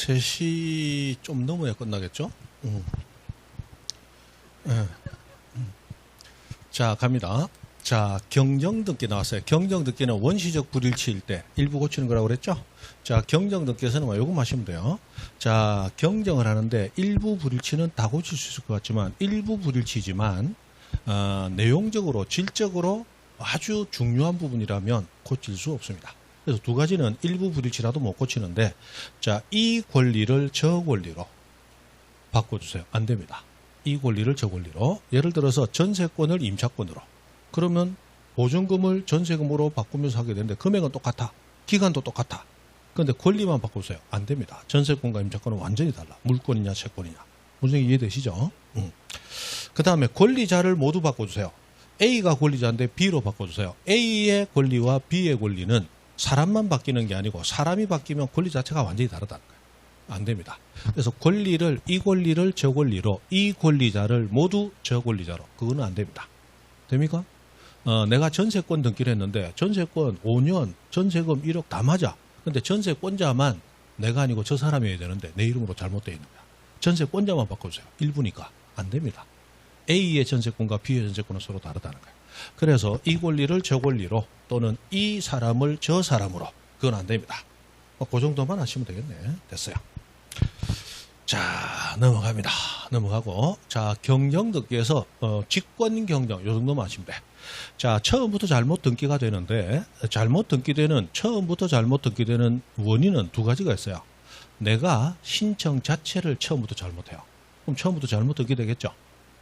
3시 좀 넘어야 끝나겠죠? 네. 자, 갑니다. 자, 경정등기 나왔어요. 경정등기는 원시적 불일치일 때 일부 고치는 거라고 그랬죠? 자, 경정등기에서는 요거 하시면 돼요. 자, 경정을 하는데 일부 불일치는 다 고칠 수 있을 것 같지만 일부 불일치지만 내용적으로 질적으로 아주 중요한 부분이라면 고칠 수 없습니다. 그래서 두 가지는 일부 불일치라도 못 고치는데, 자, 이 권리를 저 권리로 바꿔주세요. 안 됩니다. 이 권리를 저 권리로. 예를 들어서 전세권을 임차권으로. 그러면 보증금을 전세금으로 바꾸면서 하게 되는데 금액은 똑같아. 기간도 똑같아. 그런데 권리만 바꿔주세요. 안 됩니다. 전세권과 임차권은 완전히 달라. 물권이냐 채권이냐. 무슨 이해되시죠? 그 다음에 권리자를 모두 바꿔주세요. A가 권리자인데 B로 바꿔주세요. A의 권리와 B의 권리는 사람만 바뀌는 게 아니고 사람이 바뀌면 권리 자체가 완전히 다르다는 거예요. 안 됩니다. 그래서 권리를 이 권리를 저 권리로, 이 권리자를 모두 저 권리자로. 그거는 안 됩니다. 됩니까? 내가 전세권 등기를 했는데 전세권 5년 전세금 1억 다 맞아. 근데 전세권자만 내가 아니고 저 사람이어야 되는데 내 이름으로 잘못되어 있는 거야. 전세권자만 바꿔주세요. 일부니까. 안 됩니다. A의 전세권과 B의 전세권은 서로 다르다는 거예요. 그래서 이 권리를 저 권리로 또는 이 사람을 저 사람으로. 그건 안 됩니다. 그 정도만 하시면 되겠네. 됐어요. 자, 넘어갑니다. 넘어가고, 자, 경정등기에서 직권 경정 요 정도만 하시면 돼. 자, 처음부터 잘못 등기가 되는데 처음부터 잘못 등기되는 원인은 두 가지가 있어요. 내가 신청 자체를 처음부터 잘못해요. 그럼 처음부터 잘못 등기되겠죠.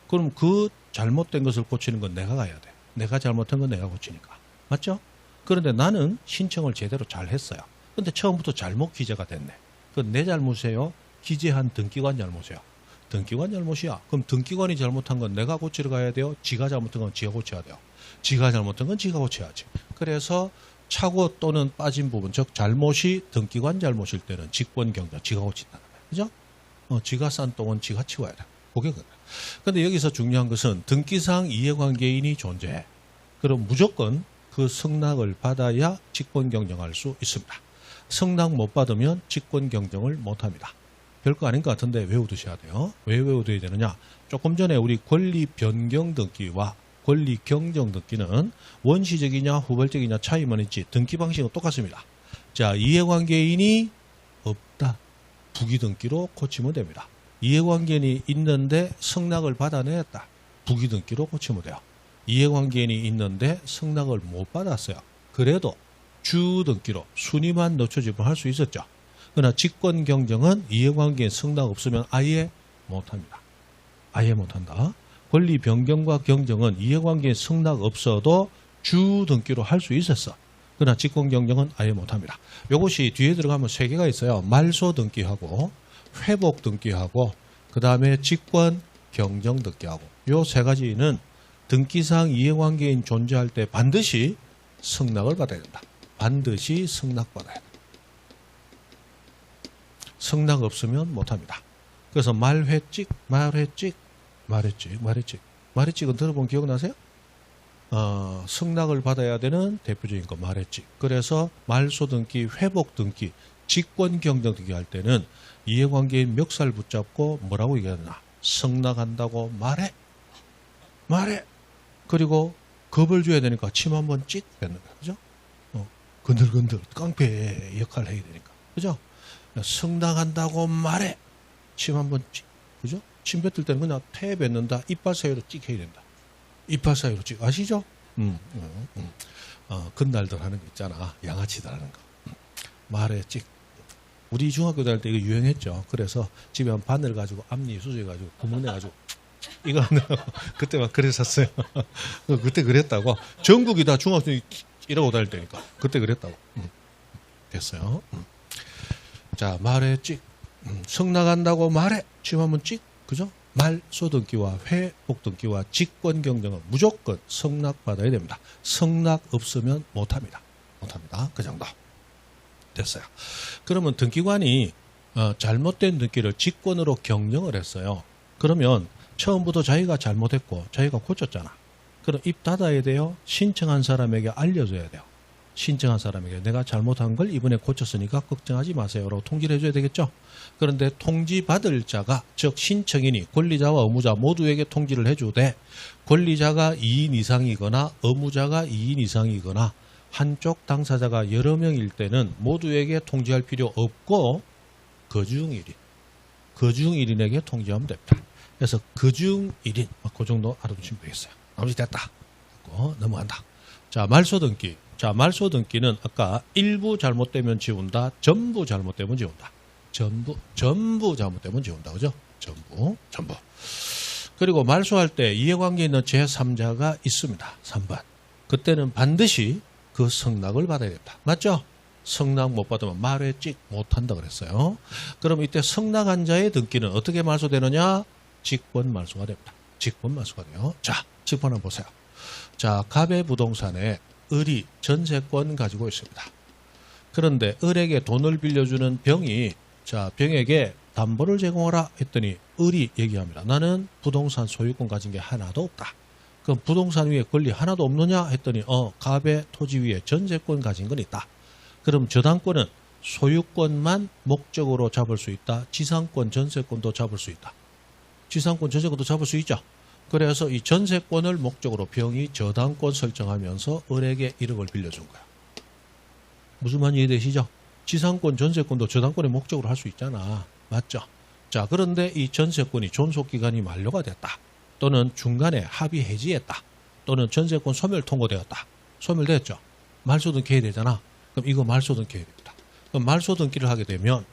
그럼 그 잘못된 것을 고치는 건 내가 가야 돼. 내가 잘못한 건 내가 고치니까. 맞죠? 그런데 나는 신청을 제대로 잘 했어요. 근데 처음부터 잘못 기재가 됐네. 그건 내 잘못이에요? 기재한 등기관 잘못이에요? 등기관 잘못이야. 그럼 등기관이 잘못한 건 내가 고치러 가야 돼요? 지가 잘못한 건 지가 고쳐야 돼요? 지가 잘못한 건 지가 고쳐야지. 그래서 착오 또는 빠진 부분, 즉 잘못이 등기관 잘못일 때는 직권 경정, 지가 고친다는 거예요. 그죠? 지가 싼 똥은 지가 치워야 돼. 그게 그거예요. 근데 여기서 중요한 것은 등기상 이해관계인이 존재해. 그럼 무조건 그 승낙을 받아야 직권 경정할 수 있습니다. 승낙 못 받으면 직권 경정을 못 합니다. 별거 아닌 것 같은데 외워두셔야 돼요. 왜 외워둬야 되느냐? 조금 전에 우리 권리 변경 등기와 권리 경정 등기는 원시적이냐 후발적이냐 차이만 있지 등기 방식은 똑같습니다. 자, 이해관계인이 없다. 부기등기로 고치면 됩니다. 이해관계인이 있는데 승낙을 받아냈다. 부기등기로 고치면 돼요. 이해관계인이 있는데 승낙을 못 받았어요. 그래도 주등기로 순위만 늦춰지면 할 수 있었죠. 그러나 직권 경정은 이해관계인 승낙 없으면 아예 못합니다. 아예 못한다. 권리 변경과 경정은 이해관계인 승낙 없어도 주등기로 할 수 있었어. 그러나 직권 경정은 아예 못합니다. 이것이 뒤에 들어가면 세 개가 있어요. 말소 등기하고 회복 등기하고 그 다음에 직권 경정 등기하고 이 세 가지는 등기상 이해관계인 존재할 때 반드시 승낙을 받아야 된다. 반드시 승낙받아야 된다. 승낙 없으면 못합니다. 그래서 말회찍, 말회찍은 들어본 기억나세요? 승낙을 받아야 되는 대표적인 거 말회찍. 그래서 말소 등기, 회복 등기, 직권 경정 등기 할 때는 이해관계인 멱살 붙잡고 뭐라고 얘기하나? 승낙한다고 말해. 그리고 겁을 줘야 되니까 침 한번 찍 뱉는 거야. 그죠? 건들건들 깡패 역할을 해야 되니까. 그죠? 승낙한다고 말해. 침 한번 찍. 그죠? 침 뱉을 때는 그냥 태 뱉는다. 이빨 사이로 찍 해야 된다. 이빨 사이로 찍. 아시죠? 건날들 하는 거 있잖아. 양아치들 하는 거. 말해 찍. 우리 중학교 다닐 때 이거 유행했죠. 그래서 집에 한 바늘 가지고 앞니 수술해가지고 구멍 내가지고 이거 그때 막 그랬었어요. 그때 그랬다고. 전국이 다 중학생이 이러고 다닐 때니까 그때 그랬다고. 됐어요. 자, 말해 찍. 승낙한다고 말해. 침 한번 찍. 그죠? 말소 등기와 회복 등기와 직권 경정은 무조건 승낙받아야 됩니다. 승낙 없으면 못합니다. 그 정도. 됐어요. 그러면 등기관이 잘못된 등기를 직권으로 경정을 했어요. 그러면 처음부터 자기가 잘못했고 자기가 고쳤잖아. 그럼 입 닫아야 돼요? 신청한 사람에게 알려줘야 돼요? 신청한 사람에게 내가 잘못한 걸 이번에 고쳤으니까 걱정하지 마세요라고 통지를 해줘야 되겠죠. 그런데 통지받을 자가 즉 신청인이 권리자와 의무자 모두에게 통지를 해주되 권리자가 2인 이상이거나 의무자가 2인 이상이거나 한쪽 당사자가 여러 명일 때는 모두에게 통지할 필요 없고 그중 1인에게 통지하면 됩니다. 그래서 그중 1인 그 정도 알아두시면 되겠어요. 나머지 됐다. 넘어간다. 자, 말소 등기. 자, 말소 등기는 아까 일부 잘못되면 지운다. 전부 잘못되면 지운다. 전부 잘못되면 지운다. 그죠? 전부. 그리고 말소할 때 이해관계 있는 제3자가 있습니다. 3번. 그때는 반드시 그 성낙을 받아야 됩니다. 맞죠? 성낙 못 받으면 말회 찍 못한다 그랬어요. 그럼 이때 성낙한 자의 등기는 어떻게 말소되느냐? 직권 말소가 됩니다. 직권 말소가 돼요. 자, 직권 한번 보세요. 자, 갑의 부동산에 을이 전세권 가지고 있습니다. 그런데 을에게 돈을 빌려주는 병이 자, 병에게 담보를 제공하라 했더니 을이 얘기합니다. 나는 부동산 소유권 가진 게 하나도 없다. 그럼 부동산 위에 권리 하나도 없느냐 했더니 갑의 토지 위에 전세권 가진 건 있다. 그럼 저당권은 소유권만 목적으로 잡을 수 있다. 지상권, 전세권도 잡을 수 있다. 지상권, 전세권도 잡을 수 있죠. 그래서 이 전세권을 목적으로 병이 저당권 설정하면서 을에게 1억을 빌려준 거야. 무슨 말인지 이해되시죠? 지상권, 전세권도 저당권의 목적으로 할 수 있잖아. 맞죠? 자, 그런데 이 전세권이 존속기간이 만료가 됐다. 또는 중간에 합의 해지했다. 또는 전세권 소멸 통고되었다. 소멸됐죠? 말소 등기해야 되잖아. 그럼 이거 말소 등기해야 됩니다. 그럼 말소 등기를 하게 되면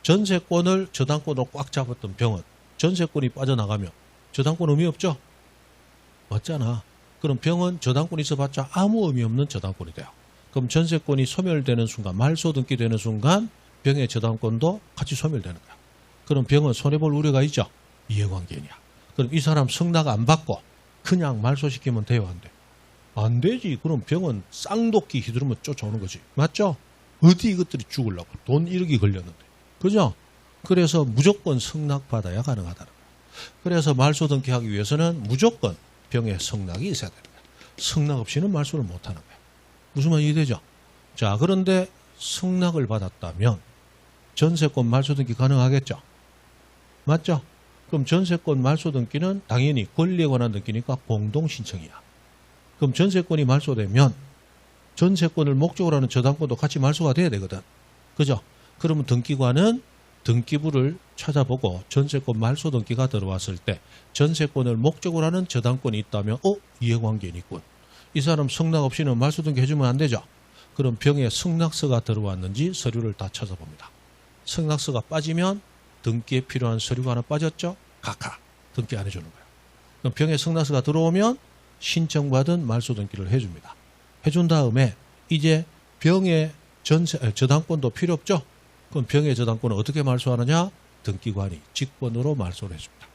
전세권을 저당권으로 꽉 잡았던 병은 전세권이 빠져나가면 저당권 의미 없죠? 맞잖아. 그럼 병은 저당권이 있어봤자 아무 의미 없는 저당권이 돼요. 그럼 전세권이 소멸되는 순간, 말소 등기되는 순간 병의 저당권도 같이 소멸되는 거야. 그럼 병은 손해볼 우려가 있죠? 이해관계인이야. 그럼 이 사람 성낙 안 받고 그냥 말소시키면 돼요? 안 돼? 안 되지. 그럼 병은 쌍독기 휘두르면 쫓아오는 거지. 맞죠? 어디 이것들이 죽으려고. 돈 1억이 걸렸는데. 그죠? 그래서 무조건 성낙받아야 가능하다는 거야. 그래서 말소 등기하기 위해서는 무조건 병에 성낙이 있어야 됩니다. 성낙 없이는 말소를 못하는 거야. 무슨 말이 이해되죠? 자, 그런데 성낙을 받았다면 전세권 말소 등기 가능하겠죠? 맞죠? 그럼 전세권 말소 등기는 당연히 권리에 관한 등기니까 공동신청이야. 그럼 전세권이 말소되면 전세권을 목적으로 하는 저당권도 같이 말소가 돼야 되거든. 그죠? 그러면 등기관은 등기부를 찾아보고 전세권 말소 등기가 들어왔을 때 전세권을 목적으로 하는 저당권이 있다면 이해관계인 있군. 이 사람 성낙 없이는 말소 등기 해주면 안 되죠. 그럼 병에 성낙서가 들어왔는지 서류를 다 찾아봅니다. 성낙서가 빠지면 등기에 필요한 서류가 하나 빠졌죠. 각하 등기 안 해주는 거예요. 그럼 병에 성낙서가 들어오면 신청받은 말소 등기를 해줍니다. 해준 다음에 이제 병의 저당권도 필요 없죠. 그럼 병의 저당권은 어떻게 말소하느냐? 등기관이 직권으로 말소를 해줍니다.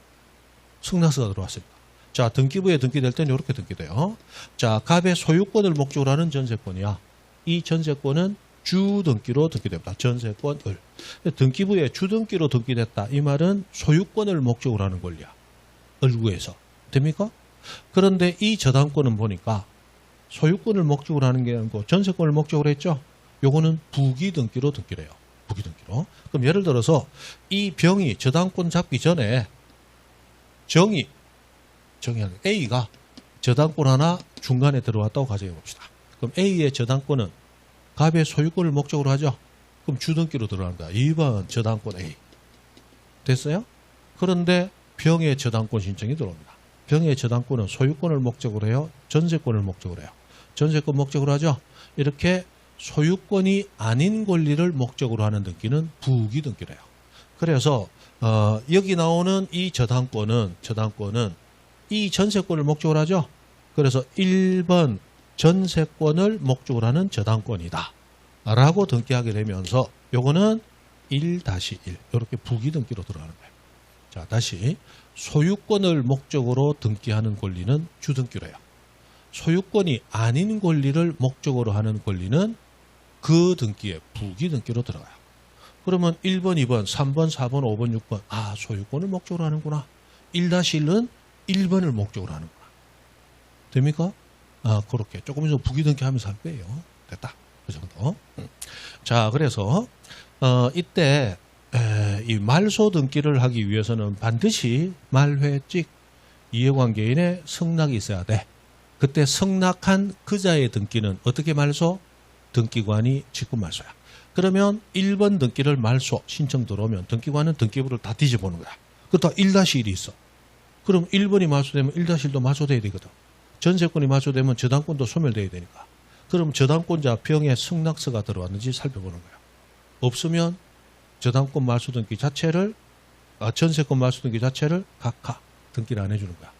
성낙서가 들어왔습니다. 자, 등기부에 등기될 때는 이렇게 등기돼요. 자, 갑의 소유권을 목적으로 하는 전세권이야. 이 전세권은 주등기로 등기됩니다. 전세권 을. 등기부에 주등기로 등기됐다. 이 말은 소유권을 목적으로 하는 권리야. 을구에서. 됩니까? 그런데 이 저당권은 보니까 소유권을 목적으로 하는 게 아니고 전세권을 목적으로 했죠. 요거는 부기등기로 등기래요. 부기등기로. 그럼 예를 들어서 이 병이 저당권 잡기 전에 정이 A가 저당권 하나 중간에 들어왔다고 가정해 봅시다. 그럼 A의 저당권은 갑의 소유권을 목적으로 하죠. 그럼 주등기로 들어간다. 2번 저당권 A. 됐어요? 그런데 병의 저당권 신청이 들어옵니다. 병의 저당권은 소유권을 목적으로 해요? 전세권을 목적으로 해요? 전세권 목적으로 하죠? 이렇게 소유권이 아닌 권리를 목적으로 하는 등기는 부기등기래요. 그래서 여기 나오는 이 저당권은 이 전세권을 목적으로 하죠. 그래서 1번 전세권을 목적으로 하는 저당권이다 라고 등기하게 되면서 요거는 1-1 이렇게 부기등기로 들어가는 거예요. 자, 다시 소유권을 목적으로 등기하는 권리는 주등기로요. 소유권이 아닌 권리를 목적으로 하는 권리는 그 등기에 부기등기로 들어가요. 그러면 1번, 2번, 3번, 4번, 5번, 6번 소유권을 목적으로 하는구나. 1-1은 1번을 목적으로 하는구나. 됩니까? 그렇게 조금 더 부기등기 하면서 할 거예요. 됐다. 그 정도. 자, 그래서 이때 이 말소 등기를 하기 위해서는 반드시 말회직 이해관계인의 승낙이 있어야 돼. 그때 승낙한 그자의 등기는 어떻게 말소? 등기관이 직권 말소야. 그러면 1번 등기를 말소 신청 들어오면 등기관은 등기부를 다 뒤집어보는 거야. 그렇다 1-1이 있어. 그럼 1번이 말소되면 1-1도 말소돼야 되거든. 전세권이 말소되면 저당권도 소멸돼야 되니까. 그럼 저당권자 병에 승낙서가 들어왔는지 살펴보는 거야. 없으면 저당권 말소 등기 자체를 전세권 말소 등기 자체를 각하 등기를 안 해주는 거야.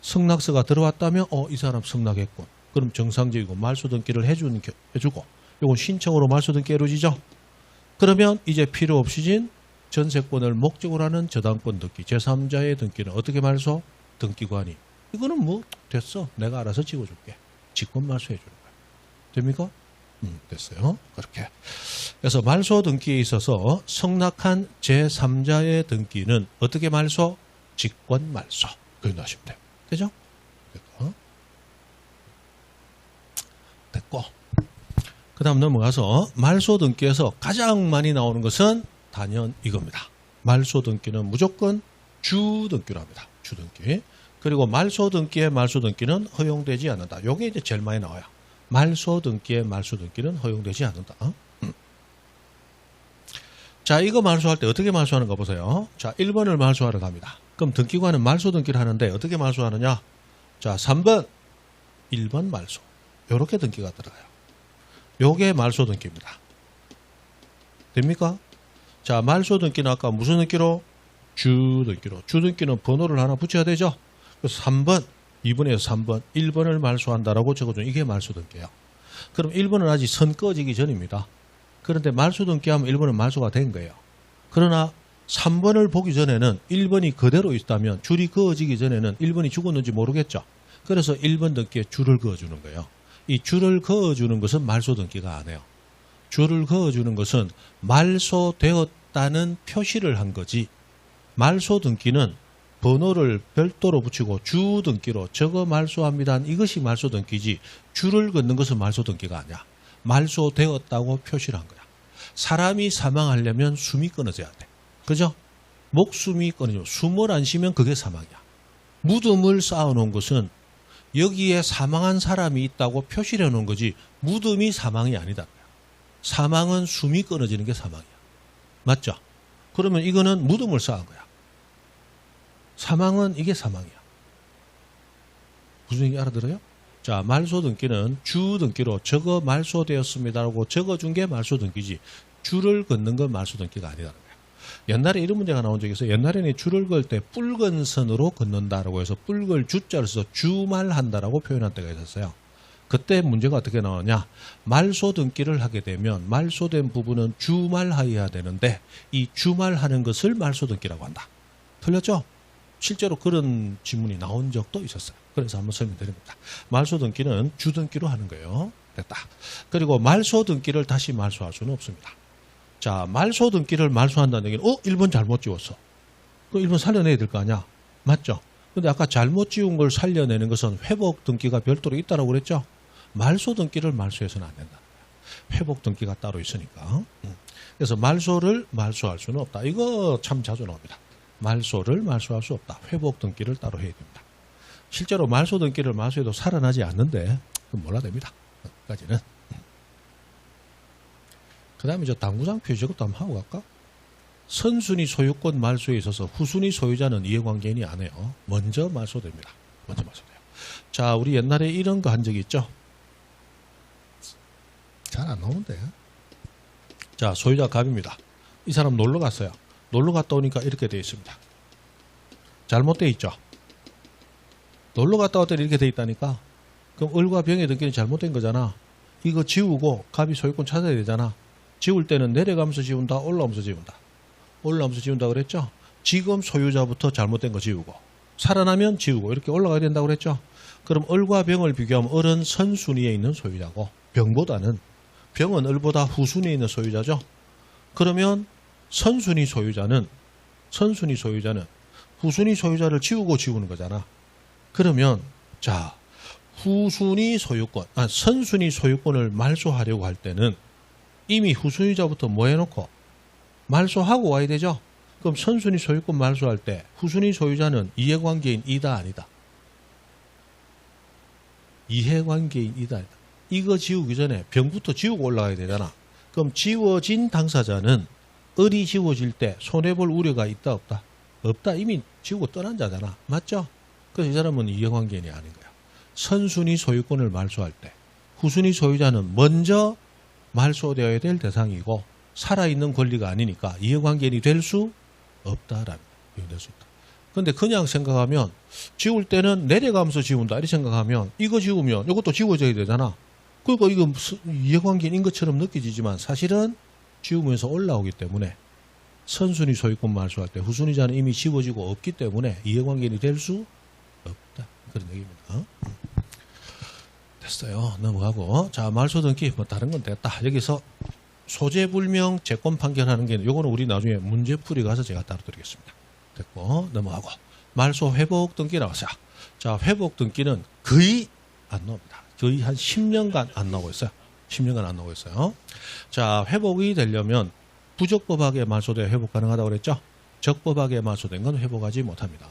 승낙서가 들어왔다면 이 사람 승낙했군. 그럼 정상적이고 말소 등기를 해주고 이건 신청으로 말소 등기 이루어지죠. 그러면 이제 필요 없이진 전세권을 목적으로 하는 저당권 등기 제3자의 등기는 어떻게 말소? 등기관이. 이거는 뭐 됐어. 내가 알아서 찍어줄게. 직권 말소해 주는 거야. 됩니까? 됐어요. 그렇게. 그래서 말소 등기에 있어서 승낙한 제3자의 등기는 어떻게 말소? 직권 말소. 그렇게 넣으시면 돼요. 되죠? 됐고. 그 다음 넘어가서 말소 등기에서 가장 많이 나오는 것은 단연 이겁니다. 말소 등기는 무조건 주 등기로 합니다. 주 등기. 그리고 말소 등기의 말소 등기는 허용되지 않는다. 요게 이제 제일 많이 나와요. 말소 등기의 말소 등기는 허용되지 않는다. 자, 이거 말소할 때 어떻게 말소하는가 보세요. 자, 1번을 말소하러 갑니다. 그럼 등기관은 말소 등기를 하는데 어떻게 말소하느냐? 자, 3번 1번 말소. 요렇게 등기가 들어가요. 요게 말소 등기입니다. 됩니까? 자, 말소 등기는 아까 무슨 등기로? 주 등기로. 주 등기는 번호를 하나 붙여야 되죠. 그래서 3번, 2번에서 3번, 1번을 말소한다라고 적어준 이게 말소 등기예요. 그럼 1번은 아직 선 꺼지기 전입니다. 그런데 말소 등기하면 1번은 말소가 된 거예요. 그러나 3번을 보기 전에는 1번이 그대로 있다면 줄이 그어지기 전에는 1번이 죽었는지 모르겠죠. 그래서 1번 등기에 줄을 그어주는 거예요. 이 줄을 그어주는 것은 말소 등기가 아니에요. 줄을 그어주는 것은 말소되었다는 표시를 한 거지. 말소 등기는 번호를 별도로 붙이고 주 등기로 저거 말소합니다. 이것이 말소 등기지 줄을 긋는 것은 말소 등기가 아니야. 말소되었다고 표시를 한 거야. 사람이 사망하려면 숨이 끊어져야 돼. 그죠? 목숨이 끊어져. 숨을 안 쉬면 그게 사망이야. 무덤을 쌓아놓은 것은 여기에 사망한 사람이 있다고 표시를 해놓은 거지 무덤이 사망이 아니다. 사망은 숨이 끊어지는 게 사망이야. 맞죠? 그러면 이거는 무덤을 쌓은 거야. 사망은 이게 사망이야. 무슨 얘기 알아들어요? 자, 말소 등기는 주 등기로 저거 말소되었습니다라고 적어준 게 말소 등기지 줄을 긋는 건 말소 등기가 아니라는 거야. 옛날에 이런 문제가 나온 적이 있어요. 옛날에는 줄을 걸 때 붉은 선으로 긋는다라고 해서 붉을 주자를 써서 주말한다라고 표현한 때가 있었어요. 그때 문제가 어떻게 나오냐. 말소 등기를 하게 되면 말소된 부분은 주말하여야 되는데 이 주말하는 것을 말소 등기라고 한다. 틀렸죠? 실제로 그런 지문이 나온 적도 있었어요. 그래서 한번 설명드립니다. 말소 등기는 주 등기로 하는 거예요. 됐다. 그리고 말소 등기를 다시 말소할 수는 없습니다. 자, 말소 등기를 말소한다는 얘기는 1번 잘못 지웠어. 그 1번 살려내야 될 거 아니야. 맞죠? 근데 아까 잘못 지운 걸 살려내는 것은 회복 등기가 별도로 있다고 그랬죠? 말소 등기를 말소해서는 안 된다는 거야. 회복 등기가 따로 있으니까. 그래서 말소를 말소할 수는 없다. 이거 참 자주 나옵니다. 말소를 말소할 수 없다. 회복 등기를 따로 해야 됩니다. 실제로 말소 등기를 말소해도 살아나지 않는데 그건 몰라 됩니다. 까지는. 그 다음에 저 당구장 표시 저것도 한번 하고 갈까? 선순위 소유권 말소에 있어서 후순위 소유자는 이해관계인이 안 해요. 먼저 말소됩니다. 먼저 말소돼요. 자, 우리 옛날에 이런 거 한 적이 있죠? 잘 안 나오는데. 자, 소유자 갑입니다. 이 사람 놀러 갔어요. 놀러 갔다 오니까 이렇게 되어 있습니다. 잘못되어 있죠? 놀러 갔다 왔더니 이렇게 되어 있다니까? 그럼 을과 병의 등기는 잘못된 거잖아. 이거 지우고 갑이 소유권 찾아야 되잖아. 지울 때는 내려가면서 지운다, 올라오면서 지운다. 올라오면서 지운다 그랬죠? 지금 소유자부터 잘못된 거 지우고 살아나면 지우고 이렇게 올라가야 된다고 그랬죠? 그럼 을과 병을 비교하면 을은 선순위에 있는 소유자고 병은 을보다 후순위에 있는 소유자죠? 그러면 선순위 소유자는 후순위 소유자를 지우고 지우는 거잖아. 그러면 자, 후순위 소유권, 선순위 소유권을 말소하려고 할 때는 이미 후순위자부터 뭐 해놓고 말소하고 와야 되죠. 그럼 선순위 소유권 말소할 때 후순위 소유자는 이해관계인 이다 아니다. 이해관계인 이다 아니다. 이거 지우기 전에 병부터 지우고 올라가야 되잖아. 그럼 지워진 당사자는 을이 지워질 때 손해볼 우려가 있다 없다? 없다. 이미 지우고 떠난 자잖아. 맞죠? 그래서 이 사람은 이해관계인이 아닌 거야. 선순위 소유권을 말소할 때 후순위 소유자는 먼저 말소되어야 될 대상이고 살아있는 권리가 아니니까 이해관계인이 될 수 없다라는 거예요. 될 수 없다. 근데 그냥 생각하면 지울 때는 내려가면서 지운다 이렇게 생각하면 이거 지우면 이것도 지워져야 되잖아. 그러니까 이거 이해관계인인 것처럼 느껴지지만 사실은 지우면서 올라오기 때문에 선순위 소유권 말소할 때 후순위자는 이미 지워지고 없기 때문에 이해관계인이 될 수 없다. 그런 얘기입니다. 됐어요. 넘어가고. 자, 말소 등기 뭐 다른 건 됐다. 여기서 소재불명 채권 판결하는 게 요거는 우리 나중에 문제풀이 가서 제가 따로 드리겠습니다. 됐고 넘어가고. 말소 회복 등기 나왔어요. 자, 회복 등기는 거의 안 나옵니다. 거의 한 10년간 안 나오고 있어요. 10년간 안 나오고 있어요. 자, 회복이 되려면 부적법하게 말소돼 회복 가능하다고 그랬죠? 적법하게 말소된 건 회복하지 못합니다.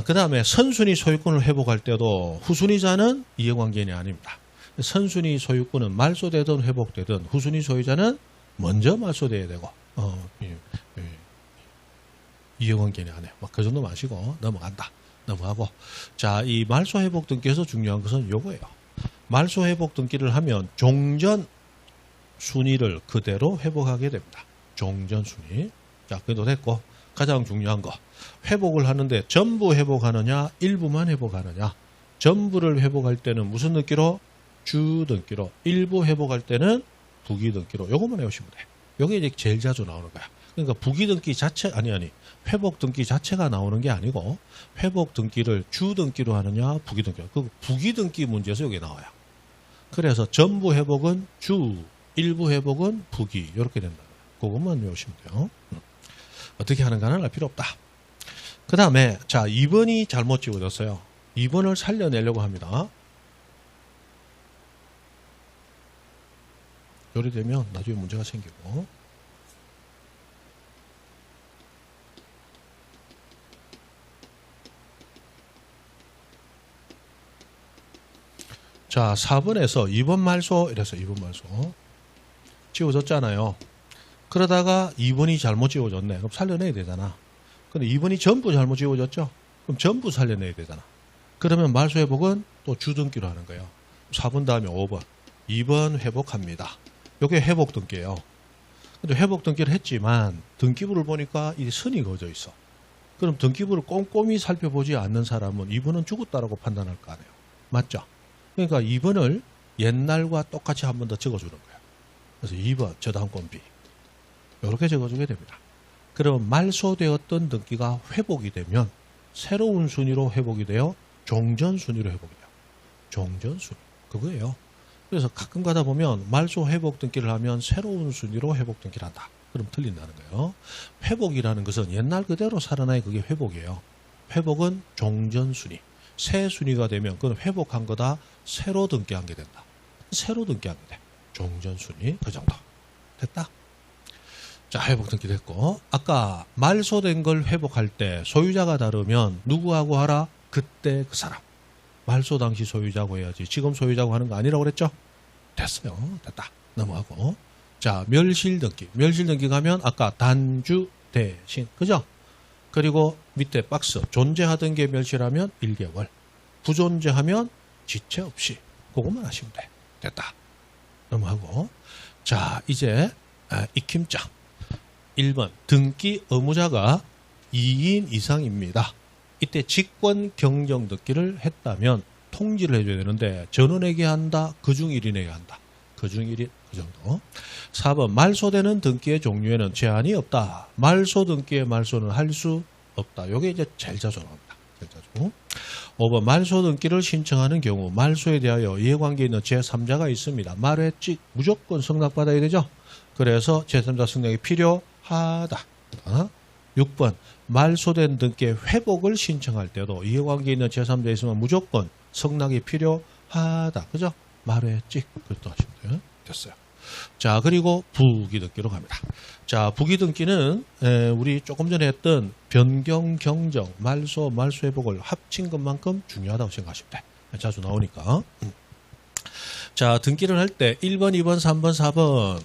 그 다음에 선순위 소유권을 회복할 때도 후순위자는 이해관계인이 아닙니다. 선순위 소유권은 말소되든 회복되든 후순위 소유자는 먼저 말소돼야 되고 이해관계인이 안 해요. 막 그 정도 마시고 넘어간다. 넘어가고. 자, 이 말소 회복 등기에서 중요한 것은 요거예요. 말소 회복 등기를 하면 종전 순위를 그대로 회복하게 됩니다. 종전 순위. 자, 그래도 됐고 가장 중요한 거. 회복을 하는데 전부 회복하느냐 일부만 회복하느냐. 전부를 회복할 때는 무슨 등기로? 주 등기로. 일부 회복할 때는 부기 등기로. 요것만 외우시면 돼. 요게 이제 제일 자주 나오는 거야. 그러니까 부기 등기 자체 회복 등기 자체가 나오는 게 아니고 회복 등기를 주 등기로 하느냐 부기 등기로. 그 부기 등기 문제에서 여기 나와요. 그래서 전부 회복은 주, 일부 회복은 부기 이렇게 된다. 그것만 외우시면 돼요. 어떻게 하는가는 알 필요 없다. 그 다음에 자 2번이 잘못 지워졌어요. 2번을 살려내려고 합니다. 요리 되면 나중에 문제가 생기고. 자 4번에서 2번 말소 이래서 2번 말소 지워졌잖아요. 그러다가 2번이 잘못 지워졌네. 그럼 살려내야 되잖아. 근데 2번이 전부 잘못 지워졌죠? 그럼 전부 살려내야 되잖아. 그러면 말소 회복은 또 주등기로 하는 거예요. 4번 다음에 5번. 2번 회복합니다. 이게 회복 등기예요. 근데 회복 등기를 했지만 등기부를 보니까 이 선이 그어져 있어. 그럼 등기부를 꼼꼼히 살펴보지 않는 사람은 2번은 죽었다라고 판단할 거 아니에요. 맞죠? 그러니까 2번을 옛날과 똑같이 한 번 더 적어주는 거예요. 그래서 2번 저당권 B. 이렇게 적어주게 됩니다. 그럼 말소되었던 등기가 회복이 되면 새로운 순위로 회복이 돼요. 종전 순위로 회복이 돼요. 종전 순위. 그거예요. 그래서 가끔 가다 보면 말소 회복 등기를 하면 새로운 순위로 회복 등기를 한다. 그럼 틀린다는 거예요. 회복이라는 것은 옛날 그대로 살아나야 그게 회복이에요. 회복은 종전 순위. 새 순위가 되면 그건 회복한 거다. 새로 등기한 게 된다. 새로 등기한 게 돼. 종전 순위. 그 정도. 됐다? 자, 회복 등기 됐고. 아까 말소된 걸 회복할 때 소유자가 다르면 누구하고 하라? 그때 그 사람. 말소 당시 소유자고 해야지. 지금 소유자고 하는 거 아니라고 그랬죠? 됐어요. 됐다. 넘어가고. 자, 멸실 등기. 멸실 등기 가면 아까 단주 대신. 그죠? 그리고 밑에 박스. 존재하던 게 멸실하면 1개월. 부존재하면 지체 없이. 그것만 하시면 돼. 됐다. 넘어가고. 자, 이제 익힘장. 1번. 등기 의무자가 2인 이상입니다. 이때 직권 경정 등기를 했다면 통지를 해줘야 되는데 전원에게 한다. 그중 1인에게 한다. 그중 1인 그 정도. 4번 말소되는 등기의 종류에는 제한이 없다. 말소 등기의 말소는 할 수 없다. 이게 이제 제일 자주 나옵니다. 제일 자주. 5번 말소 등기를 신청하는 경우 말소에 대하여 이해관계 있는 제3자가 있습니다. 말했지 무조건 승낙받아야 되죠. 그래서 제3자 승낙이 필요하다. 6번 말소된 등기의 회복을 신청할 때도 이해관계 있는 제3자 있으면 무조건 성락이 필요하다. 그죠? 말했지. 그렇게 하시면 됐어요. 자, 그리고 부기등기로 갑니다. 자, 부기등기는 우리 조금 전에 했던 변경, 경정, 말소, 말소회복을 합친 것만큼 중요하다고 생각하시면 돼. 자주 나오니까. 자, 등기를 할 때 1번, 2번, 3번, 4번,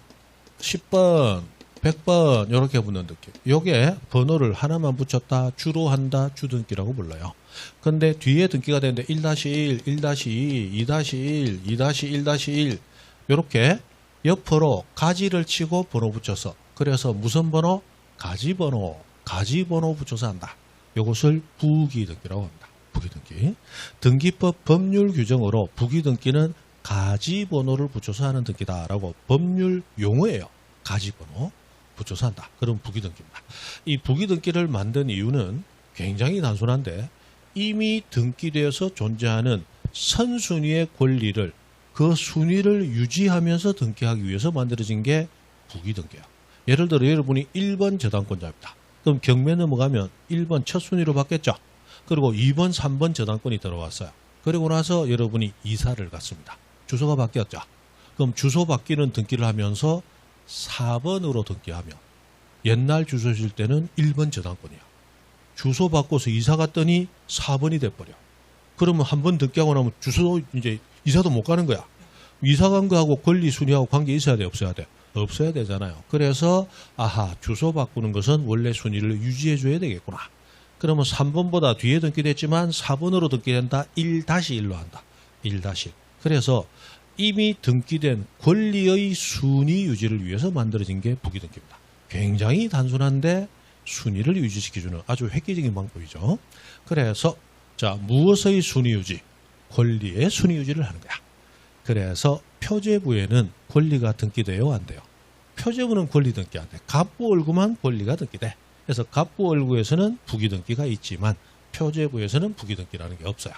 10번, 100번 이렇게 붙는 등기. 요게 번호를 하나만 붙였다, 주로 한다, 주등기라고 불러요. 근데 뒤에 등기가 되는데 1-1, 1-2, 2-1, 2-1-1 이렇게 옆으로 가지를 치고 번호 붙여서, 그래서 무슨 번호? 가지번호 붙여서 한다. 이것을 부기등기라고 합니다. 부기등기. 등기법 법률 규정으로 부기등기는 가지번호를 붙여서 하는 등기다라고 법률 용어예요. 가지번호 붙여서 한다. 그럼 부기등기입니다. 이 부기등기를 만든 이유는 굉장히 단순한데, 이미 등기되어서 존재하는 선순위의 권리를, 그 순위를 유지하면서 등기하기 위해서 만들어진 게 부기등기예요. 예를 들어 여러분이 1번 저당권자입니다. 그럼 경매 넘어가면 1번 첫 순위로 바뀌었죠. 그리고 2번, 3번 저당권이 들어왔어요. 그리고 나서 여러분이 이사를 갔습니다. 주소가 바뀌었죠. 그럼 주소 바뀌는 등기를 하면서 4번으로 등기하면 옛날 주소실 때는 1번 저당권이야. 주소 바꿔서 이사 갔더니 4번이 돼버려. 그러면 한 번 등기하고 나면 주소 이제 이사도 못 가는 거야. 이사 간 거하고 권리 순위하고 관계 있어야 돼, 없어야 돼? 없어야 되잖아요. 그래서 아하, 주소 바꾸는 것은 원래 순위를 유지해 줘야 되겠구나. 그러면 3번보다 뒤에 등기됐지만 4번으로 등기된다. 1-1로 한다. 1-1. 그래서 이미 등기된 권리의 순위 유지를 위해서 만들어진 게 부기등기입니다. 굉장히 단순한데 순위를 유지시켜주는 아주 획기적인 방법이죠. 그래서 자, 무엇의 순위 유지? 권리의 순위 유지를 하는 거야. 그래서 표제부에는 권리가 등기돼요, 안 돼요? 표제부는 권리 등기 안 돼. 갑부월구만 권리가 등기돼. 그래서 갑부월구에서는 부기등기가 있지만 표제부에서는 부기등기라는 게 없어요.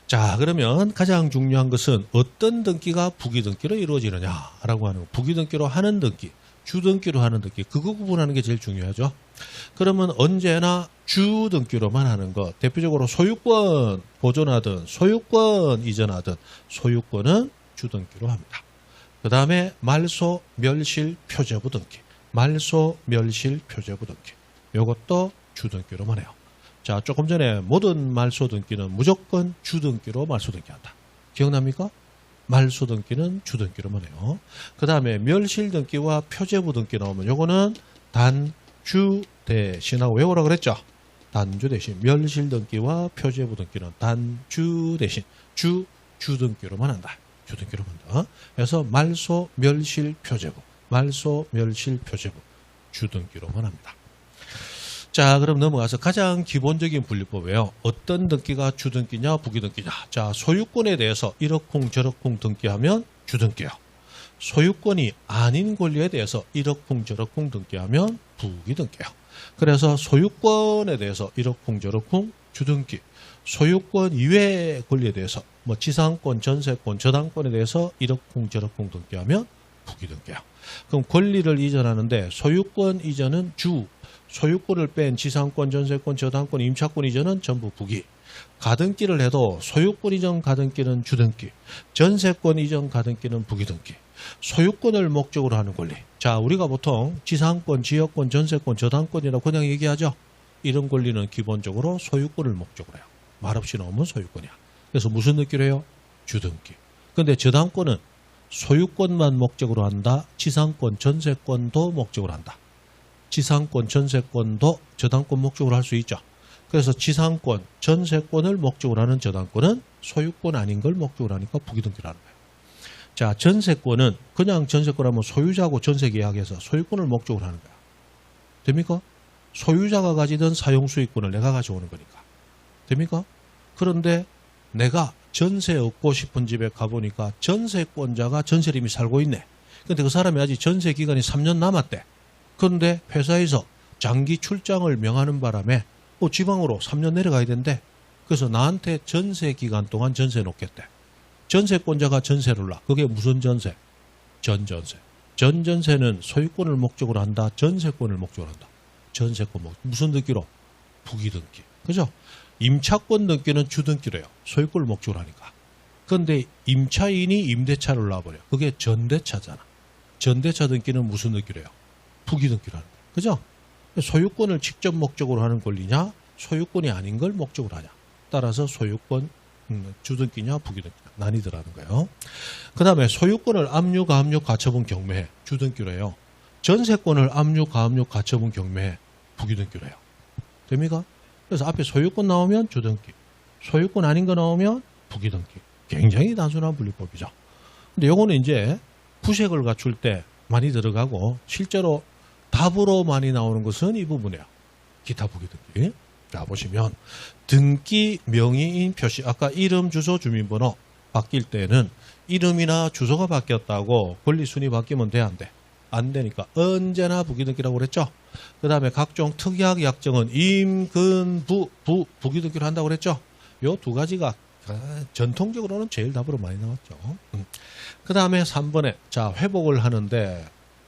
자, 그러면 가장 중요한 것은 어떤 등기가 부기등기로 이루어지느냐라고 하는 거. 부기등기로 하는 등기, 주등기로 하는 등기, 그거 구분하는 게 제일 중요하죠. 그러면 언제나 주등기로만 하는 거, 대표적으로 소유권 보존하든 소유권 이전하든 소유권은 주등기로 합니다. 그 다음에 말소, 멸실, 표제부 등기, 말소, 멸실, 표제부 등기, 이것도 주등기로만 해요. 자, 조금 전에 모든 말소 등기는 무조건 주등기로 말소 등기한다. 기억납니까? 말소 등기는 주등기로만 해요. 그 다음에 멸실 등기와 표제부 등기 나오면 요거는 단주 대신하고 외우라 그랬죠? 단주 대신. 멸실 등기와 표제부 등기는 단주 대신 주등기로만 한다. 주등기로만 한다. 그래서 말소, 멸실, 표제부, 말소, 멸실, 표제부 주등기로만 합니다. 자, 그럼 넘어가서 가장 기본적인 분류법이에요. 어떤 등기가 주등기냐 부기등기냐. 자, 소유권에 대해서 이러쿵 저러쿵 등기하면 주등기요. 소유권이 아닌 권리에 대해서 이러쿵 저러쿵 등기하면 부기등기요. 그래서 소유권에 대해서 이러쿵 저러쿵 주등기, 소유권 이외의 권리에 대해서 뭐 지상권, 전세권, 저당권에 대해서 이러쿵 저러쿵 등기하면 부기등기요. 그럼 권리를 이전하는데 소유권 이전은 주, 소유권을 뺀 지상권, 전세권, 저당권, 임차권 이전은 전부 부기. 가등기를 해도 소유권 이전 가등기는 주등기, 전세권 이전 가등기는 부기등기. 소유권을 목적으로 하는 권리. 자, 우리가 보통 지상권, 지역권, 전세권, 저당권이라고 그냥 얘기하죠. 이런 권리는 기본적으로 소유권을 목적으로 해요. 말없이 나오면 소유권이야. 그래서 무슨 등기로 해요? 주등기. 근데 저당권은 소유권만 목적으로 한다. 지상권, 전세권도 목적으로 한다. 지상권, 전세권도 저당권 목적으로 할 수 있죠. 그래서 지상권, 전세권을 목적으로 하는 저당권은 소유권 아닌 걸 목적으로 하니까 부기등기라는 거예요. 자, 전세권은 그냥 전세권 하면 소유자하고 전세 계약해서 소유권을 목적으로 하는 거야. 됩니까? 소유자가 가지던 사용수익권을 내가 가져오는 거니까. 됩니까? 그런데 내가 전세 얻고 싶은 집에 가보니까 전세권자가 전세를 이미 살고 있네. 근데 그 사람이 아직 전세 기간이 3년 남았대. 그런데 회사에서 장기 출장을 명하는 바람에 지방으로 3년 내려가야 된대. 그래서 나한테 전세 기간 동안 전세 놓겠대. 전세권자가 전세를 놔. 그게 무슨 전세? 전전세. 전전세는 소유권을 목적으로 한다. 전세권을 목적으로 한다. 전세권 무슨 등기로? 부기등기. 그죠? 임차권 등기는 주등기래요. 소유권을 목적으로 하니까. 그런데 임차인이 임대차를 놔버려. 그게 전대차잖아. 전대차 등기는 무슨 등기래요? 부기등기로 하는 거예요. 그죠? 소유권을 직접 목적으로 하는 권리냐, 소유권이 아닌 걸 목적으로 하냐. 따라서 소유권 주등기냐 부기등기냐 나뉘더라는 거예요. 그 다음에 소유권을 압류, 가압류, 가처분, 경매해. 주등기로요. 전세권을 압류, 가압류, 가처분, 경매해. 부기등기로요. 됩니까? 그래서 앞에 소유권 나오면 주등기, 소유권 아닌 거 나오면 부기등기. 굉장히 단순한 분리법이죠. 근데 요거는 이제 부색을 갖출 때 많이 들어가고 실제로 답으로 많이 나오는 것은 이 부분이에요. 기타 부기등기. 자, 보시면 등기 명의인 표시. 아까 이름, 주소, 주민번호 바뀔 때는 이름이나 주소가 바뀌었다고 권리순위 바뀌면 돼, 안 돼? 안 되니까 언제나 부기등기라고 그랬죠. 그 다음에 각종 특약 약정은 임, 근, 부기등기로 한다고 그랬죠. 요 두 가지가 전통적으로는 제일 답으로 많이 나왔죠. 그 다음에 3번에 자, 회복을 하는데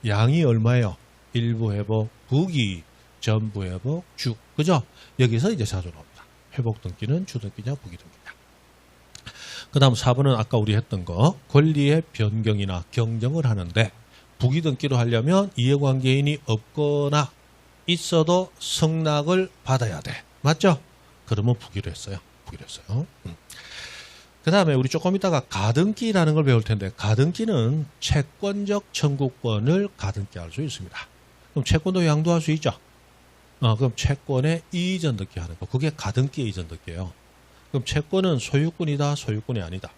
양이 얼마예요? 일부 회복, 부기, 전부 회복, 주. 그죠? 여기서 이제 자주 나옵니다. 회복 등기는 주등기냐 부기등기냐. 그 다음 4번은 아까 우리 했던 거 권리의 변경이나 경정을 하는데 부기등기로 하려면 이해관계인이 없거나 있어도 승낙을 받아야 돼. 맞죠? 그러면 부기로 했어요. 부기로 했어요. 그 다음에 우리 조금 이따가 가등기라는 걸 배울 텐데 가등기는 채권적 청구권을 가등기할 수 있습니다. 그럼 채권도 양도할 수 있죠. 그럼 채권의 이전 등기 하는 거. 그게 가등기의 이전 등기예요. 그럼 채권은 소유권이다, 소유권이 아니다.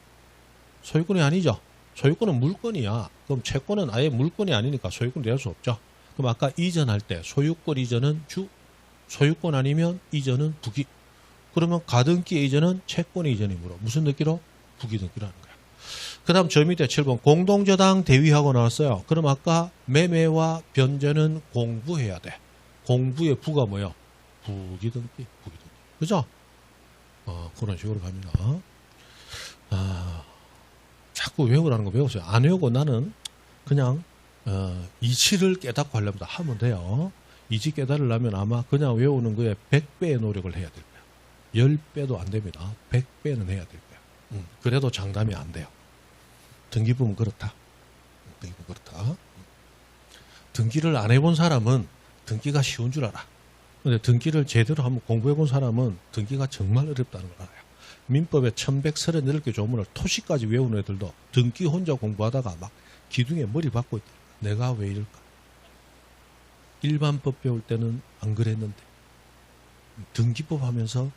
소유권이 아니죠. 소유권은 물건이야. 그럼 채권은 아예 물건이 아니니까 소유권이 될 수 없죠. 그럼 아까 이전할 때 소유권 이전은 주, 소유권 아니면 이전은 부기. 그러면 가등기 이전은 채권 이전이므로 무슨 등기로? 부기 등기로 하는 거야. 그 다음 저 밑에 7번 공동저당 대위하고 나왔어요. 그럼 아까 매매와 변제는 공부해야 돼. 공부의 부가 뭐예요? 부기등기, 부기등기. 그죠? 그런 식으로 갑니다. 자꾸 외우라는 거 배웠어요. 안 외우고 나는 그냥 이치를 깨닫고 하려면 하면 돼요. 이치 깨달으려면 아마 그냥 외우는 거에 100배의 노력을 해야 될 거예요. 10배도 안 됩니다. 100배는 해야 될 거예요. 그래도 장담이 안 돼요. 등기부는 그렇다. 등기부 그렇다. 등기를 안 해본 사람은 등기가 쉬운 줄 알아. 근데 등기를 제대로 한번 공부해본 사람은 등기가 정말 어렵다는 걸 알아요. 민법에 1138개 조문을 토시까지 외우는 애들도 등기 혼자 공부하다가 막 기둥에 머리 박고 있다. 내가 왜 이럴까? 일반법 배울 때는 안 그랬는데 등기법 하면서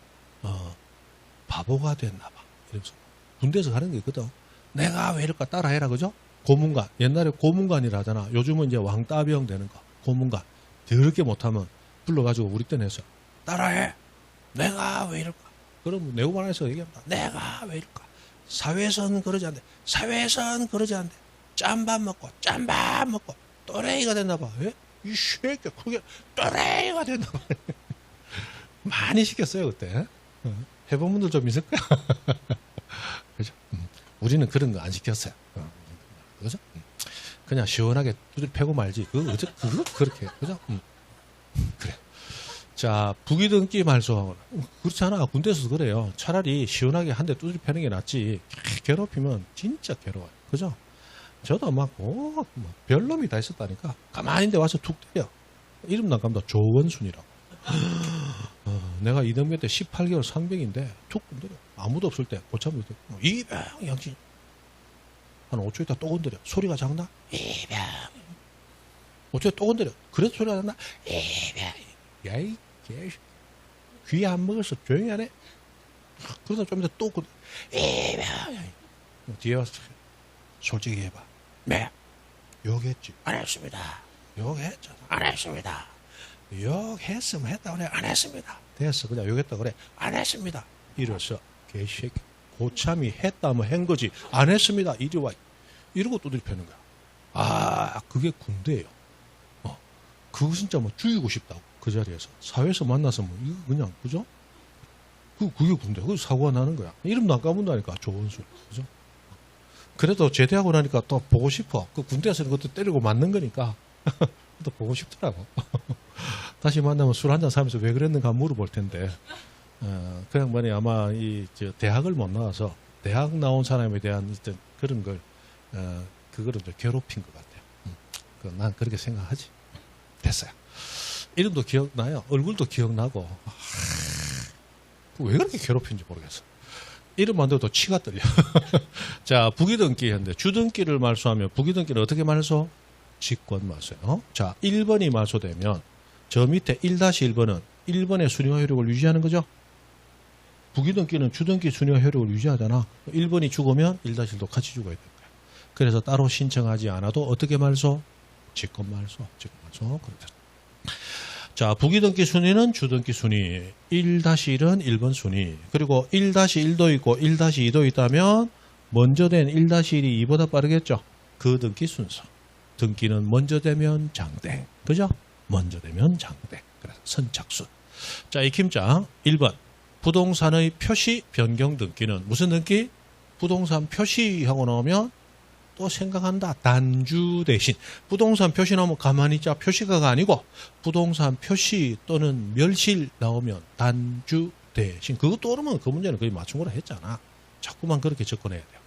바보가 됐나 봐. 이러면서 군대에서 가는 게 있거든. 내가 왜 이럴까? 따라해라. 그죠? 고문관. 옛날에 고문관이라 하잖아. 요즘은 이제 왕따병 되는 거. 고문관. 더럽게 못하면 불러가지고 우리 때는 했어. 따라해. 내가 왜 이럴까? 그럼 내후반에서 얘기합니다. 내가 왜 이럴까? 사회에서는 그러지 않대. 사회에서는 그러지 않대. 짬밥 먹고 또래이가 됐나 봐. 왜? 이 새끼 그게 또래이가 됐나 봐. 많이 시켰어요 그때. 해본 분들 좀 있을 거야. 그죠? 우리는 그런 거 안 시켰어요. 그죠? 그냥 시원하게 두들 패고 말지. 그거 그렇게. 그죠? 그래. 자, 부기등기 말소. 그렇잖아. 군대에서도 그래요. 차라리 시원하게 한 대 두들 패는 게 낫지. 괴롭히면 진짜 괴로워요. 그죠? 저도 막, 별놈이 다 있었다니까. 가만히 있는데 와서 툭 때려. 이름도 안 깜다. 조원순이라고. 내가 이등병 때 18개월 상병인데 툭 건드려. 아무도 없을 때 고참도 이병 양진. 한 5초 있다 또 건드려. 소리가 작나? 이병. 5초에 또 건드려. 그래도 소리가 작나? 이병. 야이 개. 귀 안 먹어서 조용히 하네. 그러다 좀 이따 또 건드려. 이병. 뒤에 와서 솔직히 해봐. 네. 욕했지? 안 했습니다. 욕했잖아. 안 했습니다. 욕했으면 했다 그래. 안 했습니다. 됐어. 그냥 욕했다 그래. 안 했습니다. 이래서 개새끼 고참이 했다면 한 거지. 안 했습니다. 이리 와. 이러고 두드려 패는 거야. 그게 군대예요. 그거 진짜 뭐 죽이고 싶다고. 그 자리에서. 사회에서 만나서 뭐 이거 그냥 그죠? 그게 군대. 그래서 사고가 나는 거야. 이름도 안 까문다니까. 조원수. 그죠? 그래도 제대하고 나니까 또 보고 싶어. 그 군대에서는 그것도 때리고 맞는 거니까. 또 보고 싶더라고. 다시 만나면 술 한잔 사면서 왜 그랬는가 물어볼 텐데. 그 양반이 아마 대학을 못 나와서 대학 나온 사람에 대한 어떤 그런 걸 그거를 좀 괴롭힌 것 같아요. 난 그렇게 생각하지. 됐어요. 이름도 기억나요. 얼굴도 기억나고. 왜 그렇게 괴롭힌지 모르겠어. 이름만 들어도 치가 떨려. 자, 부기등기 했는데 주등기를 말소하면 부기등기를 어떻게 말소? 직권 말소요. 자, 1번이 말소되면 저 밑에 1-1번은 1번의 순위와 효력을 유지하는 거죠. 부기등기는 주등기 순위와 효력을 유지하잖아. 1번이 죽으면 1-1도 같이 죽어야 되는 거야. 그래서 따로 신청하지 않아도 어떻게 말소? 직권 말소. 직권 말소. 그렇죠. 자, 부기등기 순위는 주등기 순위, 1-1은 1번 순위, 그리고 1-1도 있고 1-2도 있다면 먼저 된 1-1이 2보다 빠르겠죠. 그 등기 순서. 등기는 먼저 되면 장땡. 그죠? 먼저 되면 장땡. 그래서 선착순. 자, 익힘자 1번. 부동산의 표시 변경 등기는 무슨 등기? 부동산 표시하고 나오면 또 생각한다. 단주 대신. 부동산 표시 나오면 가만히 있자. 표시가가 아니고 부동산 표시 또는 멸실 나오면 단주 대신. 그것도 오르면 그 문제는 거의 맞춘 거라 했잖아. 자꾸만 그렇게 접근해야 돼요.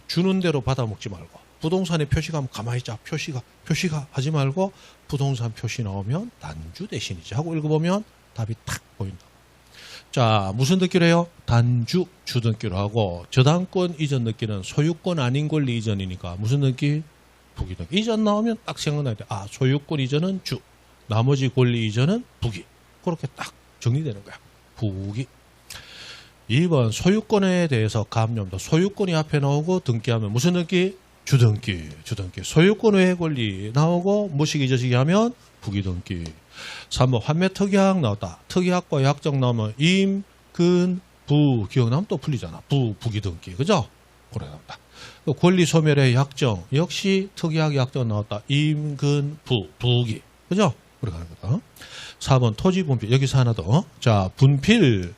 주는 대로 받아먹지 말고 부동산에 표시가 하면 가만히 있자. 표시가 하지 말고 부동산 표시 나오면 단주 대신이지 하고 읽어보면 답이 탁 보인다. 자, 무슨 등기래요? 단주 주등기로 하고 저당권 이전 등기는 소유권 아닌 권리 이전이니까 무슨 등기? 부기등기. 이전 나오면 딱 생각나야 돼. 아, 소유권 이전은 주, 나머지 권리 이전은 부기. 그렇게 딱 정리되는 거야. 부기. 2번 소유권에 대해서 감염도 소유권이 앞에 나오고 등기하면 무슨 등기? 주등기. 소유권 외의 권리 나오고 무식이 저식이 하면 부기등기. 3번 환매특약 나왔다. 특약과 약정 나오면 임, 근, 부 기억나면 또 풀리잖아. 부기등기. 그죠? 그래 나온다. 권리 소멸의 약정 역시 특약 약정 나왔다. 임, 근, 부기. 그죠? 그래 가는 거다. 4번 토지 분필. 여기서 하나 더. 자, 분필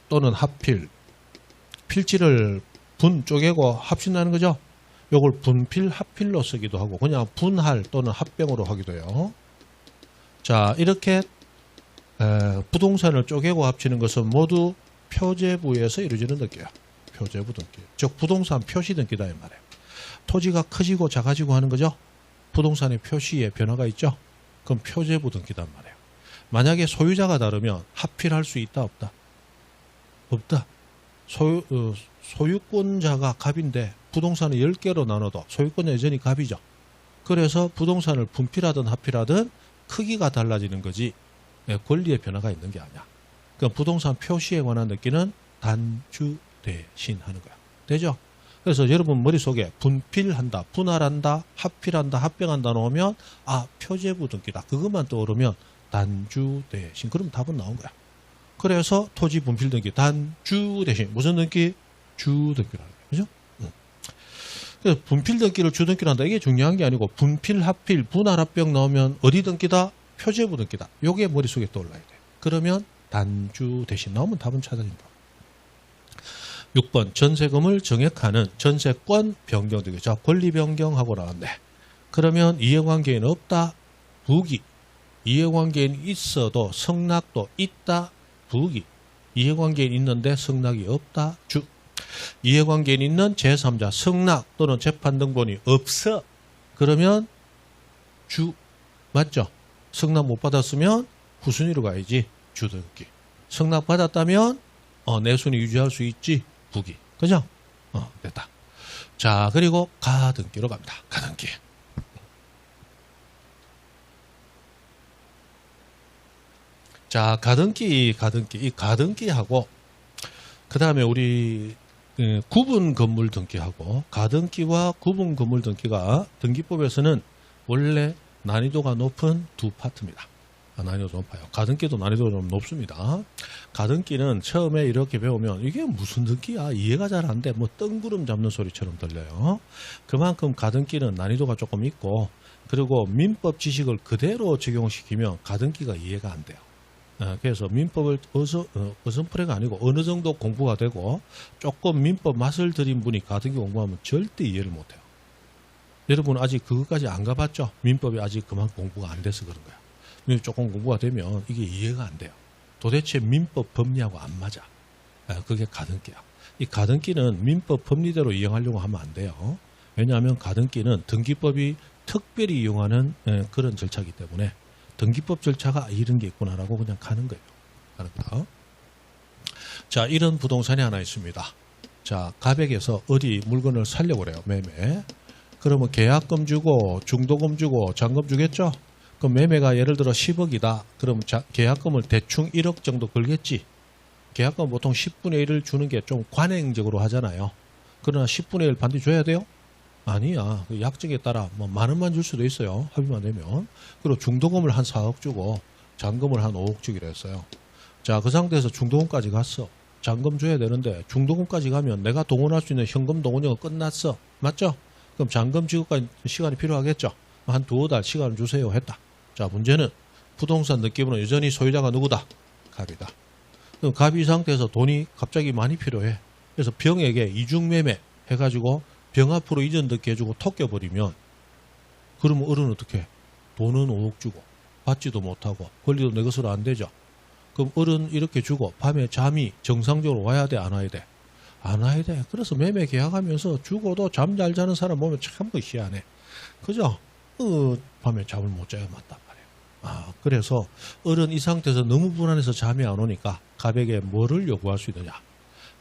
또는 합필. 필지를 분 쪼개고 합친다는 거죠? 요걸 분필 합필로 쓰기도 하고 그냥 분할 또는 합병으로 하기도 해요. 자, 이렇게 부동산을 쪼개고 합치는 것은 모두 표제부에서 이루어지는 등기야. 표제부 등기. 즉 부동산 표시 등기다 이 말이에요. 토지가 커지고 작아지고 하는 거죠. 부동산의 표시에 변화가 있죠. 그럼 표제부 등기단 말이에요. 만약에 소유자가 다르면 합필할 수 있다 없다? 없다. 소유권자가 갑인데 부동산을 10개로 나눠도 소유권자 여전히 갑이죠. 그래서 부동산을 분필하든 합필하든 크기가 달라지는 거지 권리의 변화가 있는 게 아니야. 그러니까 부동산 표시에 관한 등기는 단주 대신 하는 거야. 되죠? 그래서 여러분 머릿속에 분필한다, 분할한다, 합필한다, 합병한다 놓으면 아, 표제부 등기다. 그것만 떠오르면 단주 대신. 그럼 답은 나온 거야. 그래서 토지 분필 등기 단주 대신 무슨 등기? 주 등기라는 거야. 그죠? 그래서 분필 등기를 주 등기로 한다. 이게 중요한 게 아니고 분필, 합필, 분할, 합병 나오면 어디 등기다? 표제부 등기다. 요게 머릿속에 떠올라야 돼. 그러면 단주 대신 나오면 답은 찾아진다. 6번 전세금을 정액하는 전세권 변경 등기. 자, 권리 변경하고 나왔네. 그러면 이해관계인 없다. 부기. 이해관계인 있어도 성낙도 있다. 부기. 이해관계인 있는데 성낙이 없다. 주. 이해관계인 있는 제3자 성낙 또는 재판등본이 없어. 그러면 주. 맞죠? 성낙 못 받았으면 후순위로 가야지. 주등기. 성낙 받았다면 내순위 유지할 수 있지. 부기. 그죠? 됐다. 자, 그리고 가등기로 갑니다. 가등기. 자, 가등기. 이 가등기하고 그 다음에 우리 구분 건물 등기하고 가등기와 구분 건물 등기가 등기법에서는 원래 난이도가 높은 두 파트입니다. 난이도가 높아요. 가등기도 난이도가 좀 높습니다. 가등기는 처음에 이렇게 배우면 이게 무슨 등기야? 이해가 잘 안 돼. 뭐 뜬구름 잡는 소리처럼 들려요. 그만큼 가등기는 난이도가 조금 있고 그리고 민법 지식을 그대로 적용시키면 가등기가 이해가 안 돼요. 그래서 민법을 어선풀이가 아니고 어느 정도 공부가 되고 조금 민법 맛을 들인 분이 가등기 공부하면 절대 이해를 못해요. 여러분 아직 그것까지 안 가봤죠? 민법이 아직 그만큼 공부가 안 돼서 그런 거야. 조금 공부가 되면 이게 이해가 안 돼요. 도대체 민법 법리하고 안 맞아. 그게 가등기야. 이 가등기는 민법 법리대로 이용하려고 하면 안 돼요. 왜냐하면 가등기는 등기법이 특별히 이용하는 그런 절차이기 때문에 등기법 절차가 이런 게 있구나라고 그냥 가는 거예요. 가는 거. 자, 이런 부동산이 하나 있습니다. 자, 가백에서 어디 물건을 살려고 그래요. 매매. 그러면 계약금 주고 중도금 주고 잔금 주겠죠. 그럼 매매가 예를 들어 10억이다. 그럼 계약금을 대충 1억 정도 걸겠지. 계약금 보통 10분의 1을 주는 게 좀 관행적으로 하잖아요. 그러나 10분의 1 반드시 줘야 돼요? 아니야. 그 약정에 따라 뭐 만 원만 줄 수도 있어요. 합의만 되면. 그리고 중도금을 한 4억 주고 잔금을 한 5억 주기로 했어요. 자, 그 상태에서 중도금까지 갔어. 잔금 줘야 되는데 중도금까지 가면 내가 동원할 수 있는 현금 동원료가 끝났어. 맞죠? 그럼 잔금 지급까지 시간이 필요하겠죠. 한 두어 달 시간을 주세요 했다. 자, 문제는 부동산 느낌으로 여전히 소유자가 누구다? 갑이다. 그럼 갑이 상태에서 돈이 갑자기 많이 필요해. 그래서 병에게 이중매매 해가지고 병 앞으로 이전 듣게 해주고 톡겨버리면 그러면 어른은 어떻게 해? 돈은 5억 주고 받지도 못하고 권리도 내 것으로 안 되죠. 그럼 어른 이렇게 주고 밤에 잠이 정상적으로 와야 돼? 안 와야 돼? 안 와야 돼. 그래서 매매 계약하면서 죽어도 잠 잘 자는 사람 보면 참 희한해. 그죠? 밤에 잠을 못 자요. 맞단 말이에요. 그래서 어른 이 상태에서 너무 불안해서 잠이 안 오니까 갑에게 뭐를 요구할 수 있느냐.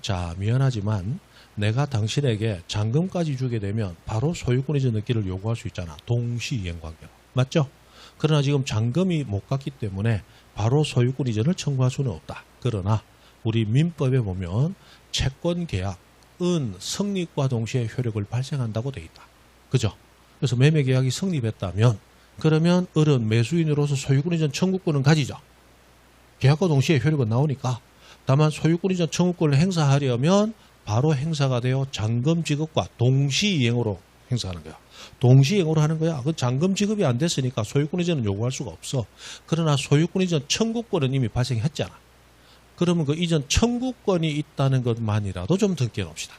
자, 미안하지만 내가 당신에게 잔금까지 주게 되면 바로 소유권 이전 넣기를 요구할 수 있잖아. 동시이행관계로. 맞죠? 그러나 지금 잔금이 못 갔기 때문에 바로 소유권 이전을 청구할 수는 없다. 그러나 우리 민법에 보면 채권 계약은 성립과 동시에 효력을 발생한다고 돼 있다. 그죠? 그래서 매매 계약이 성립했다면 그러면 어른 매수인으로서 소유권 이전 청구권은 가지죠. 계약과 동시에 효력은 나오니까. 다만 소유권 이전 청구권을 행사하려면 바로 행사가 되어 잔금 지급과 동시이행으로 행사하는 거야. 동시이행으로 하는 거야. 그 잔금 지급이 안 됐으니까 소유권 이전은 요구할 수가 없어. 그러나 소유권 이전 청구권은 이미 발생했잖아. 그러면 그 이전 청구권이 있다는 것만이라도 좀 등기해 놓읍시다.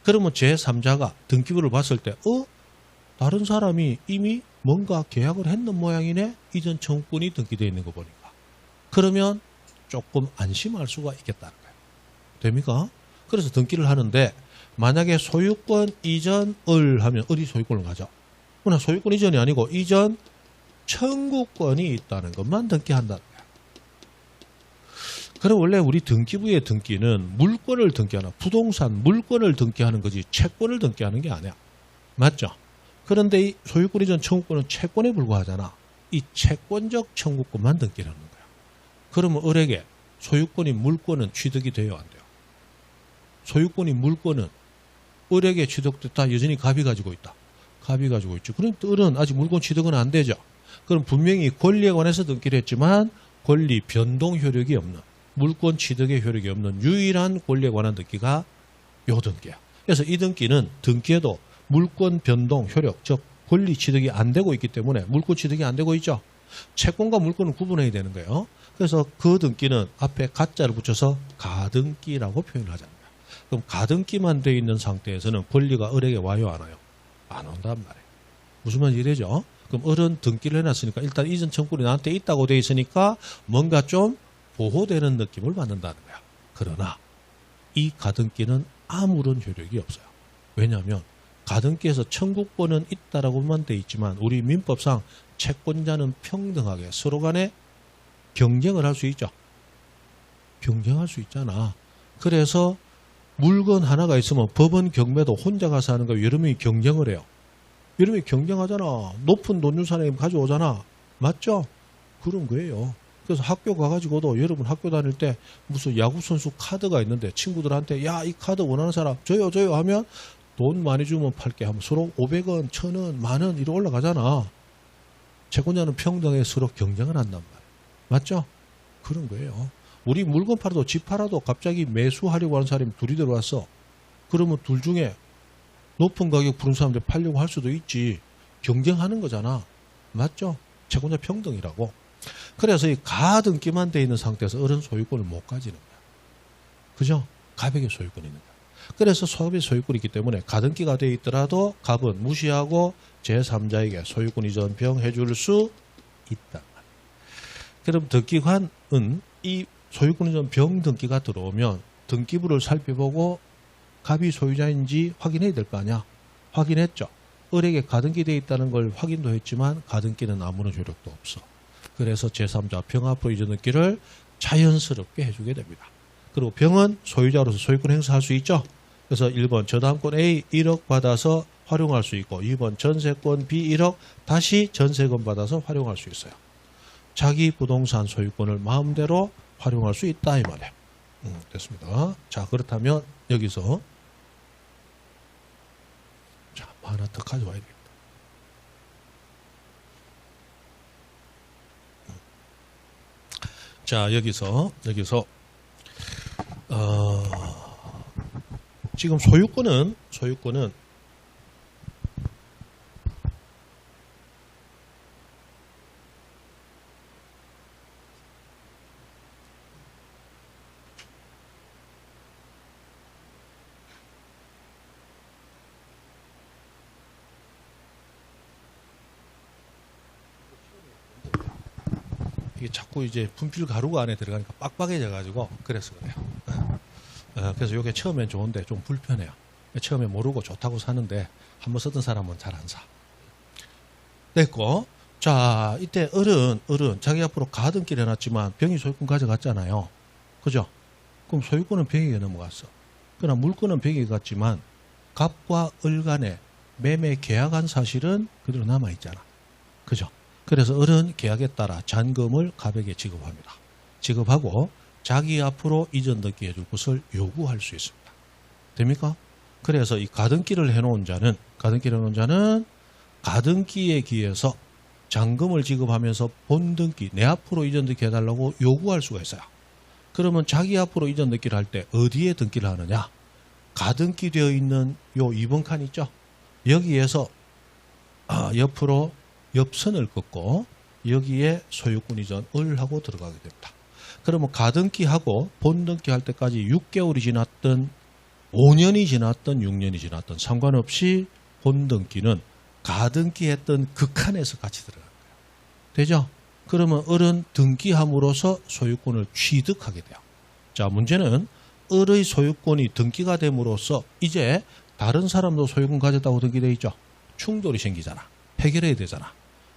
그러면 제3자가 등기부를 봤을 때 다른 사람이 이미 뭔가 계약을 했는 모양이네. 이전 청구권이 등기되어 있는 거 보니까. 그러면 조금 안심할 수가 있겠다는 거예요. 됩니까? 그래서 등기를 하는데 만약에 소유권 이전을 하면 어디 소유권을 가져? 그러나 소유권 이전이 아니고 이전 청구권이 있다는 것만 등기한다는 거야. 그럼 원래 우리 등기부의 등기는 물권을 등기하는, 부동산 물권을 등기하는 거지 채권을 등기하는 게 아니야. 맞죠? 그런데 이 소유권 이전 청구권은 채권에 불과하잖아. 이 채권적 청구권만 등기를 하는 거야. 그러면 을에게 소유권인 물권은 취득이 돼요, 안 돼요? 소유권인 물권은 을에게 취득됐다. 여전히 갑이 가지고 있다. 갑이 가지고 있죠. 그럼 을은 아직 물권 취득은 안 되죠. 그럼 분명히 권리에 관해서 등기를 했지만 권리 변동 효력이 없는, 물권 취득의 효력이 없는 유일한 권리에 관한 등기가 요 등기야. 그래서 이 등기는 등기에도 물권 변동 효력, 즉 권리 취득이 안 되고 있기 때문에 물권 취득이 안 되고 있죠. 채권과 물권을 구분해야 되는 거예요. 그래서 그 등기는 앞에 가짜를 붙여서 가등기라고 표현을 하잖아요. 그럼 가등기만 되어 있는 상태에서는 권리가 을에게 와요, 안 와요? 안 온단 말이에요. 무슨 말인지 이해되죠? 그럼 을은 등기를 해놨으니까 일단 이전 청구권이 나한테 있다고 되어 있으니까 뭔가 좀 보호되는 느낌을 받는다는 거야. 그러나 이 가등기는 아무런 효력이 없어요. 왜냐하면 가등기에서 청구권은 있다라고만 되어 있지만 우리 민법상 채권자는 평등하게 서로 간에 경쟁을 할 수 있죠. 경쟁할 수 있잖아. 그래서 물건 하나가 있으면 법원 경매도 혼자 가서 하는 거 여러 명이 경쟁을 해요. 여러 명이 경쟁하잖아. 높은 돈 준 사람이 가져오잖아. 맞죠? 그런 거예요. 그래서 학교 가가지고도 여러분 학교 다닐 때 무슨 야구선수 카드가 있는데 친구들한테 야, 이 카드 원하는 사람 줘요 하면 돈 많이 주면 팔게 하면 서로 500원, 1000원, 만원 이렇게 올라가잖아. 채권자는 평등하게 서로 경쟁을 한단 말이에요. 맞죠? 그런 거예요. 우리 물건 팔아도 집 팔아도 갑자기 매수하려고 하는 사람이 둘이 들어왔어. 그러면 둘 중에 높은 가격 부른 사람들 팔려고 할 수도 있지. 경쟁하는 거잖아. 맞죠? 채권자 평등이라고. 그래서 이 가등기만 돼 있는 상태에서 어른 소유권을 못 가지는 거야. 그죠? 갑에게 소유권이 있는 거야. 그래서 소유의 소유권이 있기 때문에 가등기가 돼 있더라도 갑은 무시하고 제3자에게 소유권 이전 병 해줄 수 있다. 그럼 등기관은 이 소유권 이전 병 등기가 들어오면 등기부를 살펴보고 갑이 소유자인지 확인해야 될 거 아니야. 확인했죠. 을에게 가등기 되어 있다는 걸 확인도 했지만 가등기는 아무런 효력도 없어. 그래서 제3자 병 앞으로 이전 등기를 자연스럽게 해주게 됩니다. 그리고 병은 소유자로서 소유권 행사할 수 있죠. 그래서 1번 저당권 A 1억 받아서 활용할 수 있고 2번 전세권 B 1억 다시 전세금 받아서 활용할 수 있어요. 자기 부동산 소유권을 마음대로 활용할 수 있다 이 말이에요. 됐습니다. 자, 그렇다면 여기서 자, 뭐 하나 더 가져와야 되겠다. 자, 여기서 지금 소유권은 이게 자꾸 이제 분필 가루가 안에 들어가니까 빡빡해져 가지고 그래서 그래요. 그래서 이게 처음엔 좋은데 좀 불편해요. 처음에 모르고 좋다고 사는데 한번 쓰던 사람은 잘 안 사. 됐고, 자 이때 을은 자기 앞으로 가등기를 해놨지만 병이 소유권 가져갔잖아요. 그죠? 그럼 소유권은 병에게 넘어갔어. 그러나 물건은 병에게 갔지만 갑과 을 간에 매매 계약한 사실은 그대로 남아있잖아. 그죠? 그래서 을은 계약에 따라 잔금을 갑에게 지급합니다. 지급하고 자기 앞으로 이전 등기해 줄 것을 요구할 수 있습니다. 됩니까? 그래서 이 가등기를 해놓은 자는 가등기에 기해서 잔금을 지급하면서 본등기, 내 앞으로 이전 등기 해달라고 요구할 수가 있어요. 그러면 자기 앞으로 이전 등기를 할 때 어디에 등기를 하느냐? 가등기 되어 있는 요 2번 칸 있죠? 여기에서 옆으로 옆선을 긋고 여기에 소유권 이전 을 하고 들어가게 됩니다. 그러면 가등기하고 본등기 할 때까지 6개월이 지났든 5년이 지났든 6년이 지났든 상관없이 본등기는 가등기 했던 그 칸에서 같이 들어가는 거예요. 되죠? 그러면 을은 등기함으로써 소유권을 취득하게 돼요. 자, 문제는 을의 소유권이 등기가 됨으로써 이제 다른 사람도 소유권 가졌다고 등기되어 있죠. 충돌이 생기잖아. 해결해야 되잖아.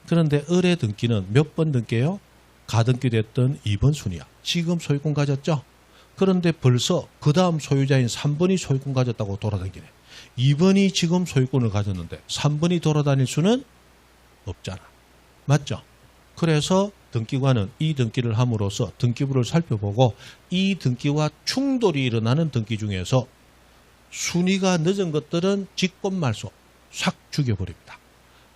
그런데 을의 등기는 몇 번 등기예요? 가등기 됐던 2번 순이야. 지금 소유권 가졌죠? 그런데 벌써 그 다음 소유자인 3번이 소유권 가졌다고 돌아다니네. 2번이 지금 소유권을 가졌는데 3번이 돌아다닐 수는 없잖아. 맞죠? 그래서 등기관은 이 등기를 함으로써 등기부를 살펴보고 이 등기와 충돌이 일어나는 등기 중에서 순위가 늦은 것들은 직권말소 싹 죽여버립니다.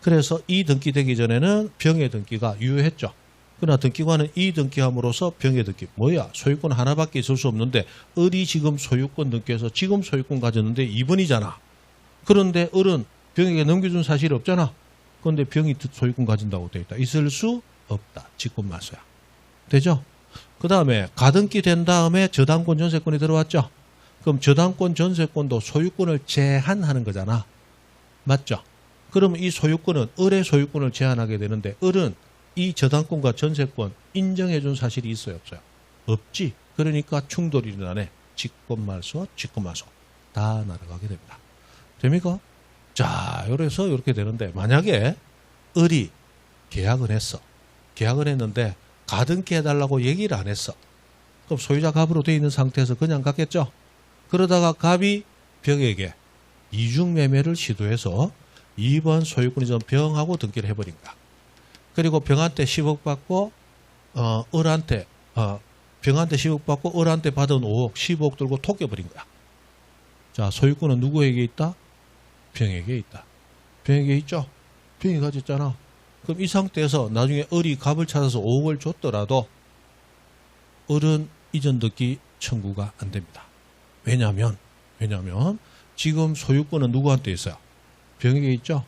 그래서 이 등기 되기 전에는 병의 등기가 유효했죠. 그러나 등기관은 이 등기함으로써 병의 등기, 뭐야 소유권 하나밖에 있을 수 없는데 을이 지금 소유권 등기해서 지금 소유권 가졌는데 2번이잖아. 그런데 을은 병에게 넘겨준 사실이 없잖아. 그런데 병이 소유권 가진다고 되어 있다. 있을 수 없다. 직권말소야. 되죠? 그 다음에 가등기 된 다음에 저당권 전세권이 들어왔죠. 그럼 저당권 전세권도 소유권을 제한하는 거잖아. 맞죠? 그러면 이 소유권은 을의 소유권을 제한하게 되는데 을은 이 저당권과 전세권 인정해 준 사실이 있어요, 없어요? 없지. 그러니까 충돌이 일어나네. 직권말소, 직권말소 다 날아가게 됩니다. 됩니까? 자, 그래서 이렇게 되는데 만약에 을이 계약을 했어. 계약을 했는데 가등기 해달라고 얘기를 안 했어. 그럼 소유자 갑으로 되어 있는 상태에서 그냥 갔겠죠? 그러다가 갑이 병에게 이중매매를 시도해서 2번 소유권 이전 병하고 등기를 해버린 거야. 그리고 병한테 10억 받고 을한테 병한테 10억 받고 을한테 받은 5억 15억 들고 토껴버린 거야. 자, 소유권은 누구에게 있다? 병에게 있다. 병에게 있죠? 병이 가졌잖아. 그럼 이 상태에서 나중에 을이 갑을 찾아서 5억을 줬더라도 을은 이전 등기 청구가 안 됩니다. 왜냐하면 지금 소유권은 누구한테 있어요? 병에게 있죠?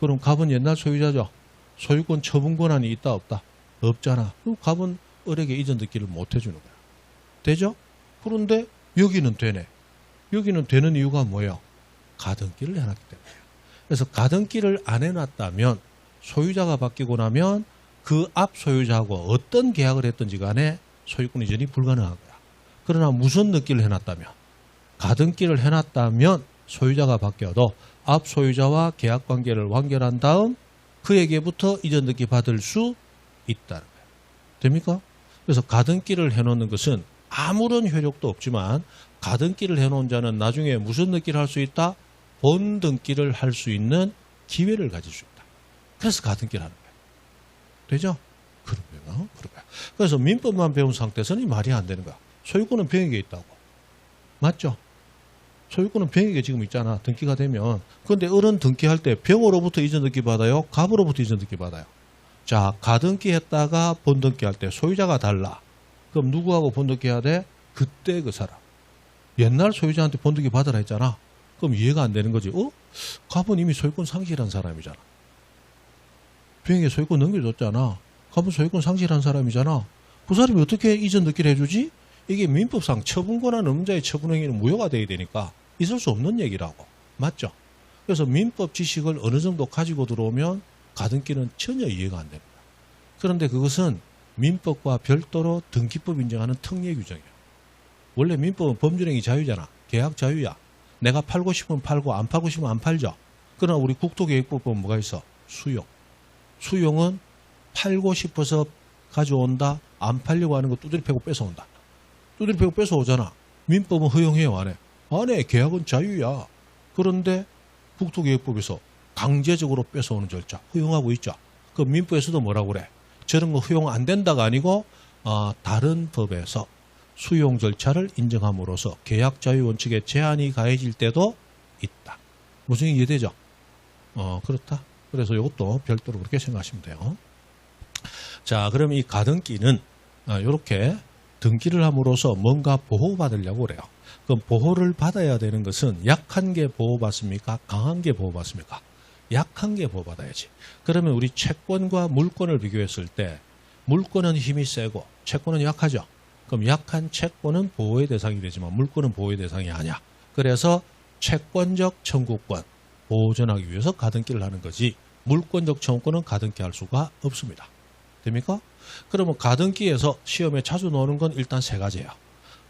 그럼 갑은 옛날 소유자죠? 소유권 처분 권한이 있다 없다? 없잖아. 그럼 갑은 을에게 이전 등기를 못 해주는 거야. 되죠? 그런데 여기는 되네. 여기는 되는 이유가 뭐예요? 가등기를 해놨기 때문에. 그래서 가등기를 안 해놨다면 소유자가 바뀌고 나면 그 앞 소유자하고 어떤 계약을 했든지 간에 소유권 이전이 불가능한 거야. 그러나 무슨 등기를 해놨다면, 가등기를 해놨다면 소유자가 바뀌어도 앞 소유자와 계약관계를 완결한 다음 그에게부터 이전 등기 받을 수 있다는 거예요. 됩니까? 그래서 가등기를 해놓는 것은 아무런 효력도 없지만 가등기를 해놓은 자는 나중에 무슨 등기를 할 수 있다? 본 등기를 할 수 있는 기회를 가질 수 있다. 그래서 가등기를 하는 거예요. 되죠? 그러면. 그래서 민법만 배운 상태에서는 이 말이 안 되는 거야. 소유권은 병에게 있다고. 맞죠? 소유권은 병에게 지금 있잖아. 등기가 되면. 그런데 어른 등기할 때 병으로부터 이전 등기 받아요? 갑으로부터 이전 등기 받아요? 자, 가등기 했다가 본등기 할 때 소유자가 달라. 그럼 누구하고 본등기 해야 돼? 그때 그 사람. 옛날 소유자한테 본등기 받으라 했잖아. 그럼 이해가 안 되는 거지. 갑은 이미 소유권 상실한 사람이잖아. 병에게 소유권 넘겨줬잖아. 갑은 소유권 상실한 사람이잖아. 그 사람이 어떻게 이전 등기를 해주지? 이게 민법상 처분권한 음자의 처분행위는 무효가 돼야 되니까 있을 수 없는 얘기라고. 맞죠? 그래서 민법 지식을 어느 정도 가지고 들어오면 가등기는 전혀 이해가 안 됩니다. 그런데 그것은 민법과 별도로 등기법 인정하는 특례 규정이에요. 원래 민법은 법률행위 자유잖아. 계약 자유야. 내가 팔고 싶으면 팔고 안 팔고 싶으면 안 팔죠. 그러나 우리 국토계획법은 뭐가 있어? 수용. 수용은 팔고 싶어서 가져온다. 안 팔려고 하는 거 두드리 패고 뺏어온다. 두드리 패고 뺏어오잖아. 민법은 허용해요? 안 해? 안 해. 계약은 자유야. 그런데 국토계획법에서 강제적으로 뺏어오는 절차 허용하고 있죠. 그 민법에서도 뭐라고 그래? 저런 거 허용 안 된다가 아니고 다른 법에서 수용 절차를 인정함으로써 계약 자유 원칙에 제한이 가해질 때도 있다. 무슨 이해되죠? 그렇다. 그래서 이것도 별도로 그렇게 생각하시면 돼요. 자, 그럼 이 가등기는 이렇게 등기를 함으로써 뭔가 보호받으려고 그래요. 그럼 보호를 받아야 되는 것은 약한 게 보호받습니까? 강한 게 보호받습니까? 약한 게 보호받아야지. 그러면 우리 채권과 물권을 비교했을 때 물권은 힘이 세고 채권은 약하죠. 그럼 약한 채권은 보호의 대상이 되지만 물권은 보호의 대상이 아니야. 그래서 채권적 청구권 보존하기 위해서 가등기를 하는 거지 물권적 청구권은 가등기 할 수가 없습니다. 됩니까? 그러면 가등기에서 시험에 자주 나오는 건 일단 세 가지예요.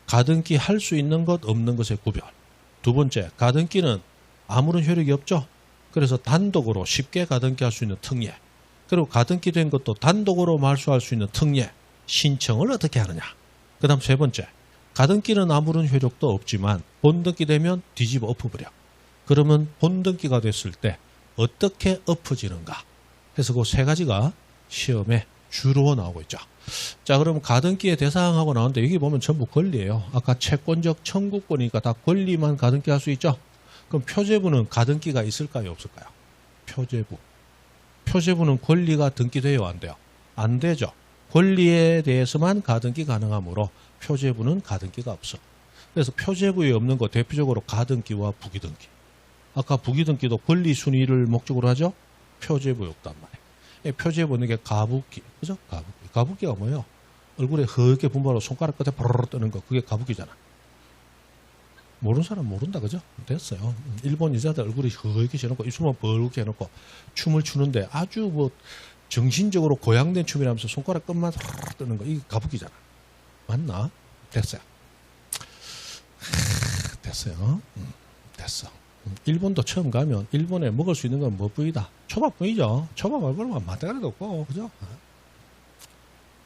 가등기 할 수 있는 것 없는 것의 구별. 두 번째, 가등기는 아무런 효력이 없죠. 그래서 단독으로 쉽게 가등기 할 수 있는 특례. 그리고 가등기 된 것도 단독으로 말소할 수 있는 특례. 신청을 어떻게 하느냐. 그 다음 세 번째, 가등기는 아무런 효력도 없지만 본등기 되면 뒤집어 엎어버려. 그러면 본등기가 됐을 때 어떻게 엎어지는가 해서 그 세 가지가 시험에 주로 나오고 있죠. 자, 그러면 가등기의 대상하고 나오는데 여기 보면 전부 권리예요. 아까 채권적 청구권이니까 다 권리만 가등기 할 수 있죠. 그럼 표제부는 가등기가 있을까요? 없을까요? 표제부는 권리가 등기돼요? 안 돼요? 안 되죠. 권리에 대해서만 가등기 가능하므로 표제부는 가등기가 없어. 그래서 표제부에 없는 거 대표적으로 가등기와 부기등기. 아까 부기등기도 권리 순위를 목적으로 하죠. 표제부에 없단 말이에요. 표제부는 게 가부기, 그죠? 가부기가 뭐예요? 얼굴에 허옇게 분발로 손가락 끝에 바로로 뜨는 거, 그게 가부기잖아. 모르는 사람 모른다, 그죠? 됐어요. 일본 여자들 얼굴이 허옇게 해놓고 입술만 벌겋게 해놓고 춤을 추는데 아주 뭐 정신적으로 고양된 춤이라면서 손가락 끝만 뜨는 거, 이게 가부기잖아. 맞나? 됐어요. 됐어요. 됐어. 일본도 처음 가면 일본에 먹을 수 있는 건 뭐뿐이다? 초밥뿐이죠. 초밥 말고는 맛대가리도 없고, 그죠?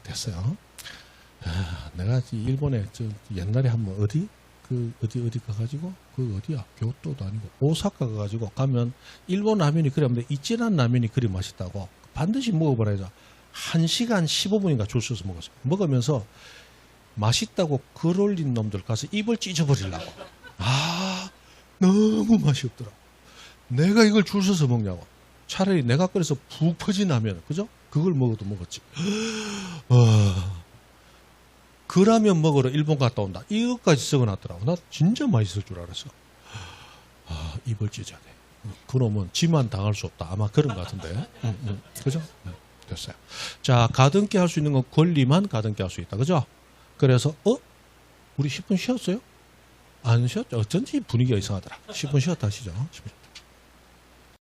됐어요. 내가 일본에 옛날에 한번 어디 가가지고 그 어디야? 교토도 아니고 오사카 가가지고 가면 일본 라면이 그래 근데 이찌란 라면이 그리 맛있다고 반드시 먹어보라해서 1시간 15분인가 줄 서서 먹었어요. 먹으면서 맛있다고 글 올린 놈들 가서 입을 찢어버리려고. 너무 맛이 없더라고. 내가 이걸 줄 서서 먹냐고. 차라리 내가 끓여서 푹 퍼진 라면, 그죠? 그걸 먹어도 먹었지. 그 라면 먹으러 일본 갔다 온다. 이것까지 적어놨더라고. 나 진짜 맛있을 줄 알았어. 입을 찢어야 돼. 그놈은 지만 당할 수 없다. 아마 그런 것 같은데. 그죠? 됐어요. 자, 가등기 할 수 있는 건 권리만 가등기 할 수 있다. 그죠? 그래서, 우리 10분 쉬었어요? 안 쉬었죠? 어쩐지 분위기가 이상하더라. 10분 쉬었다 하시죠. 10분.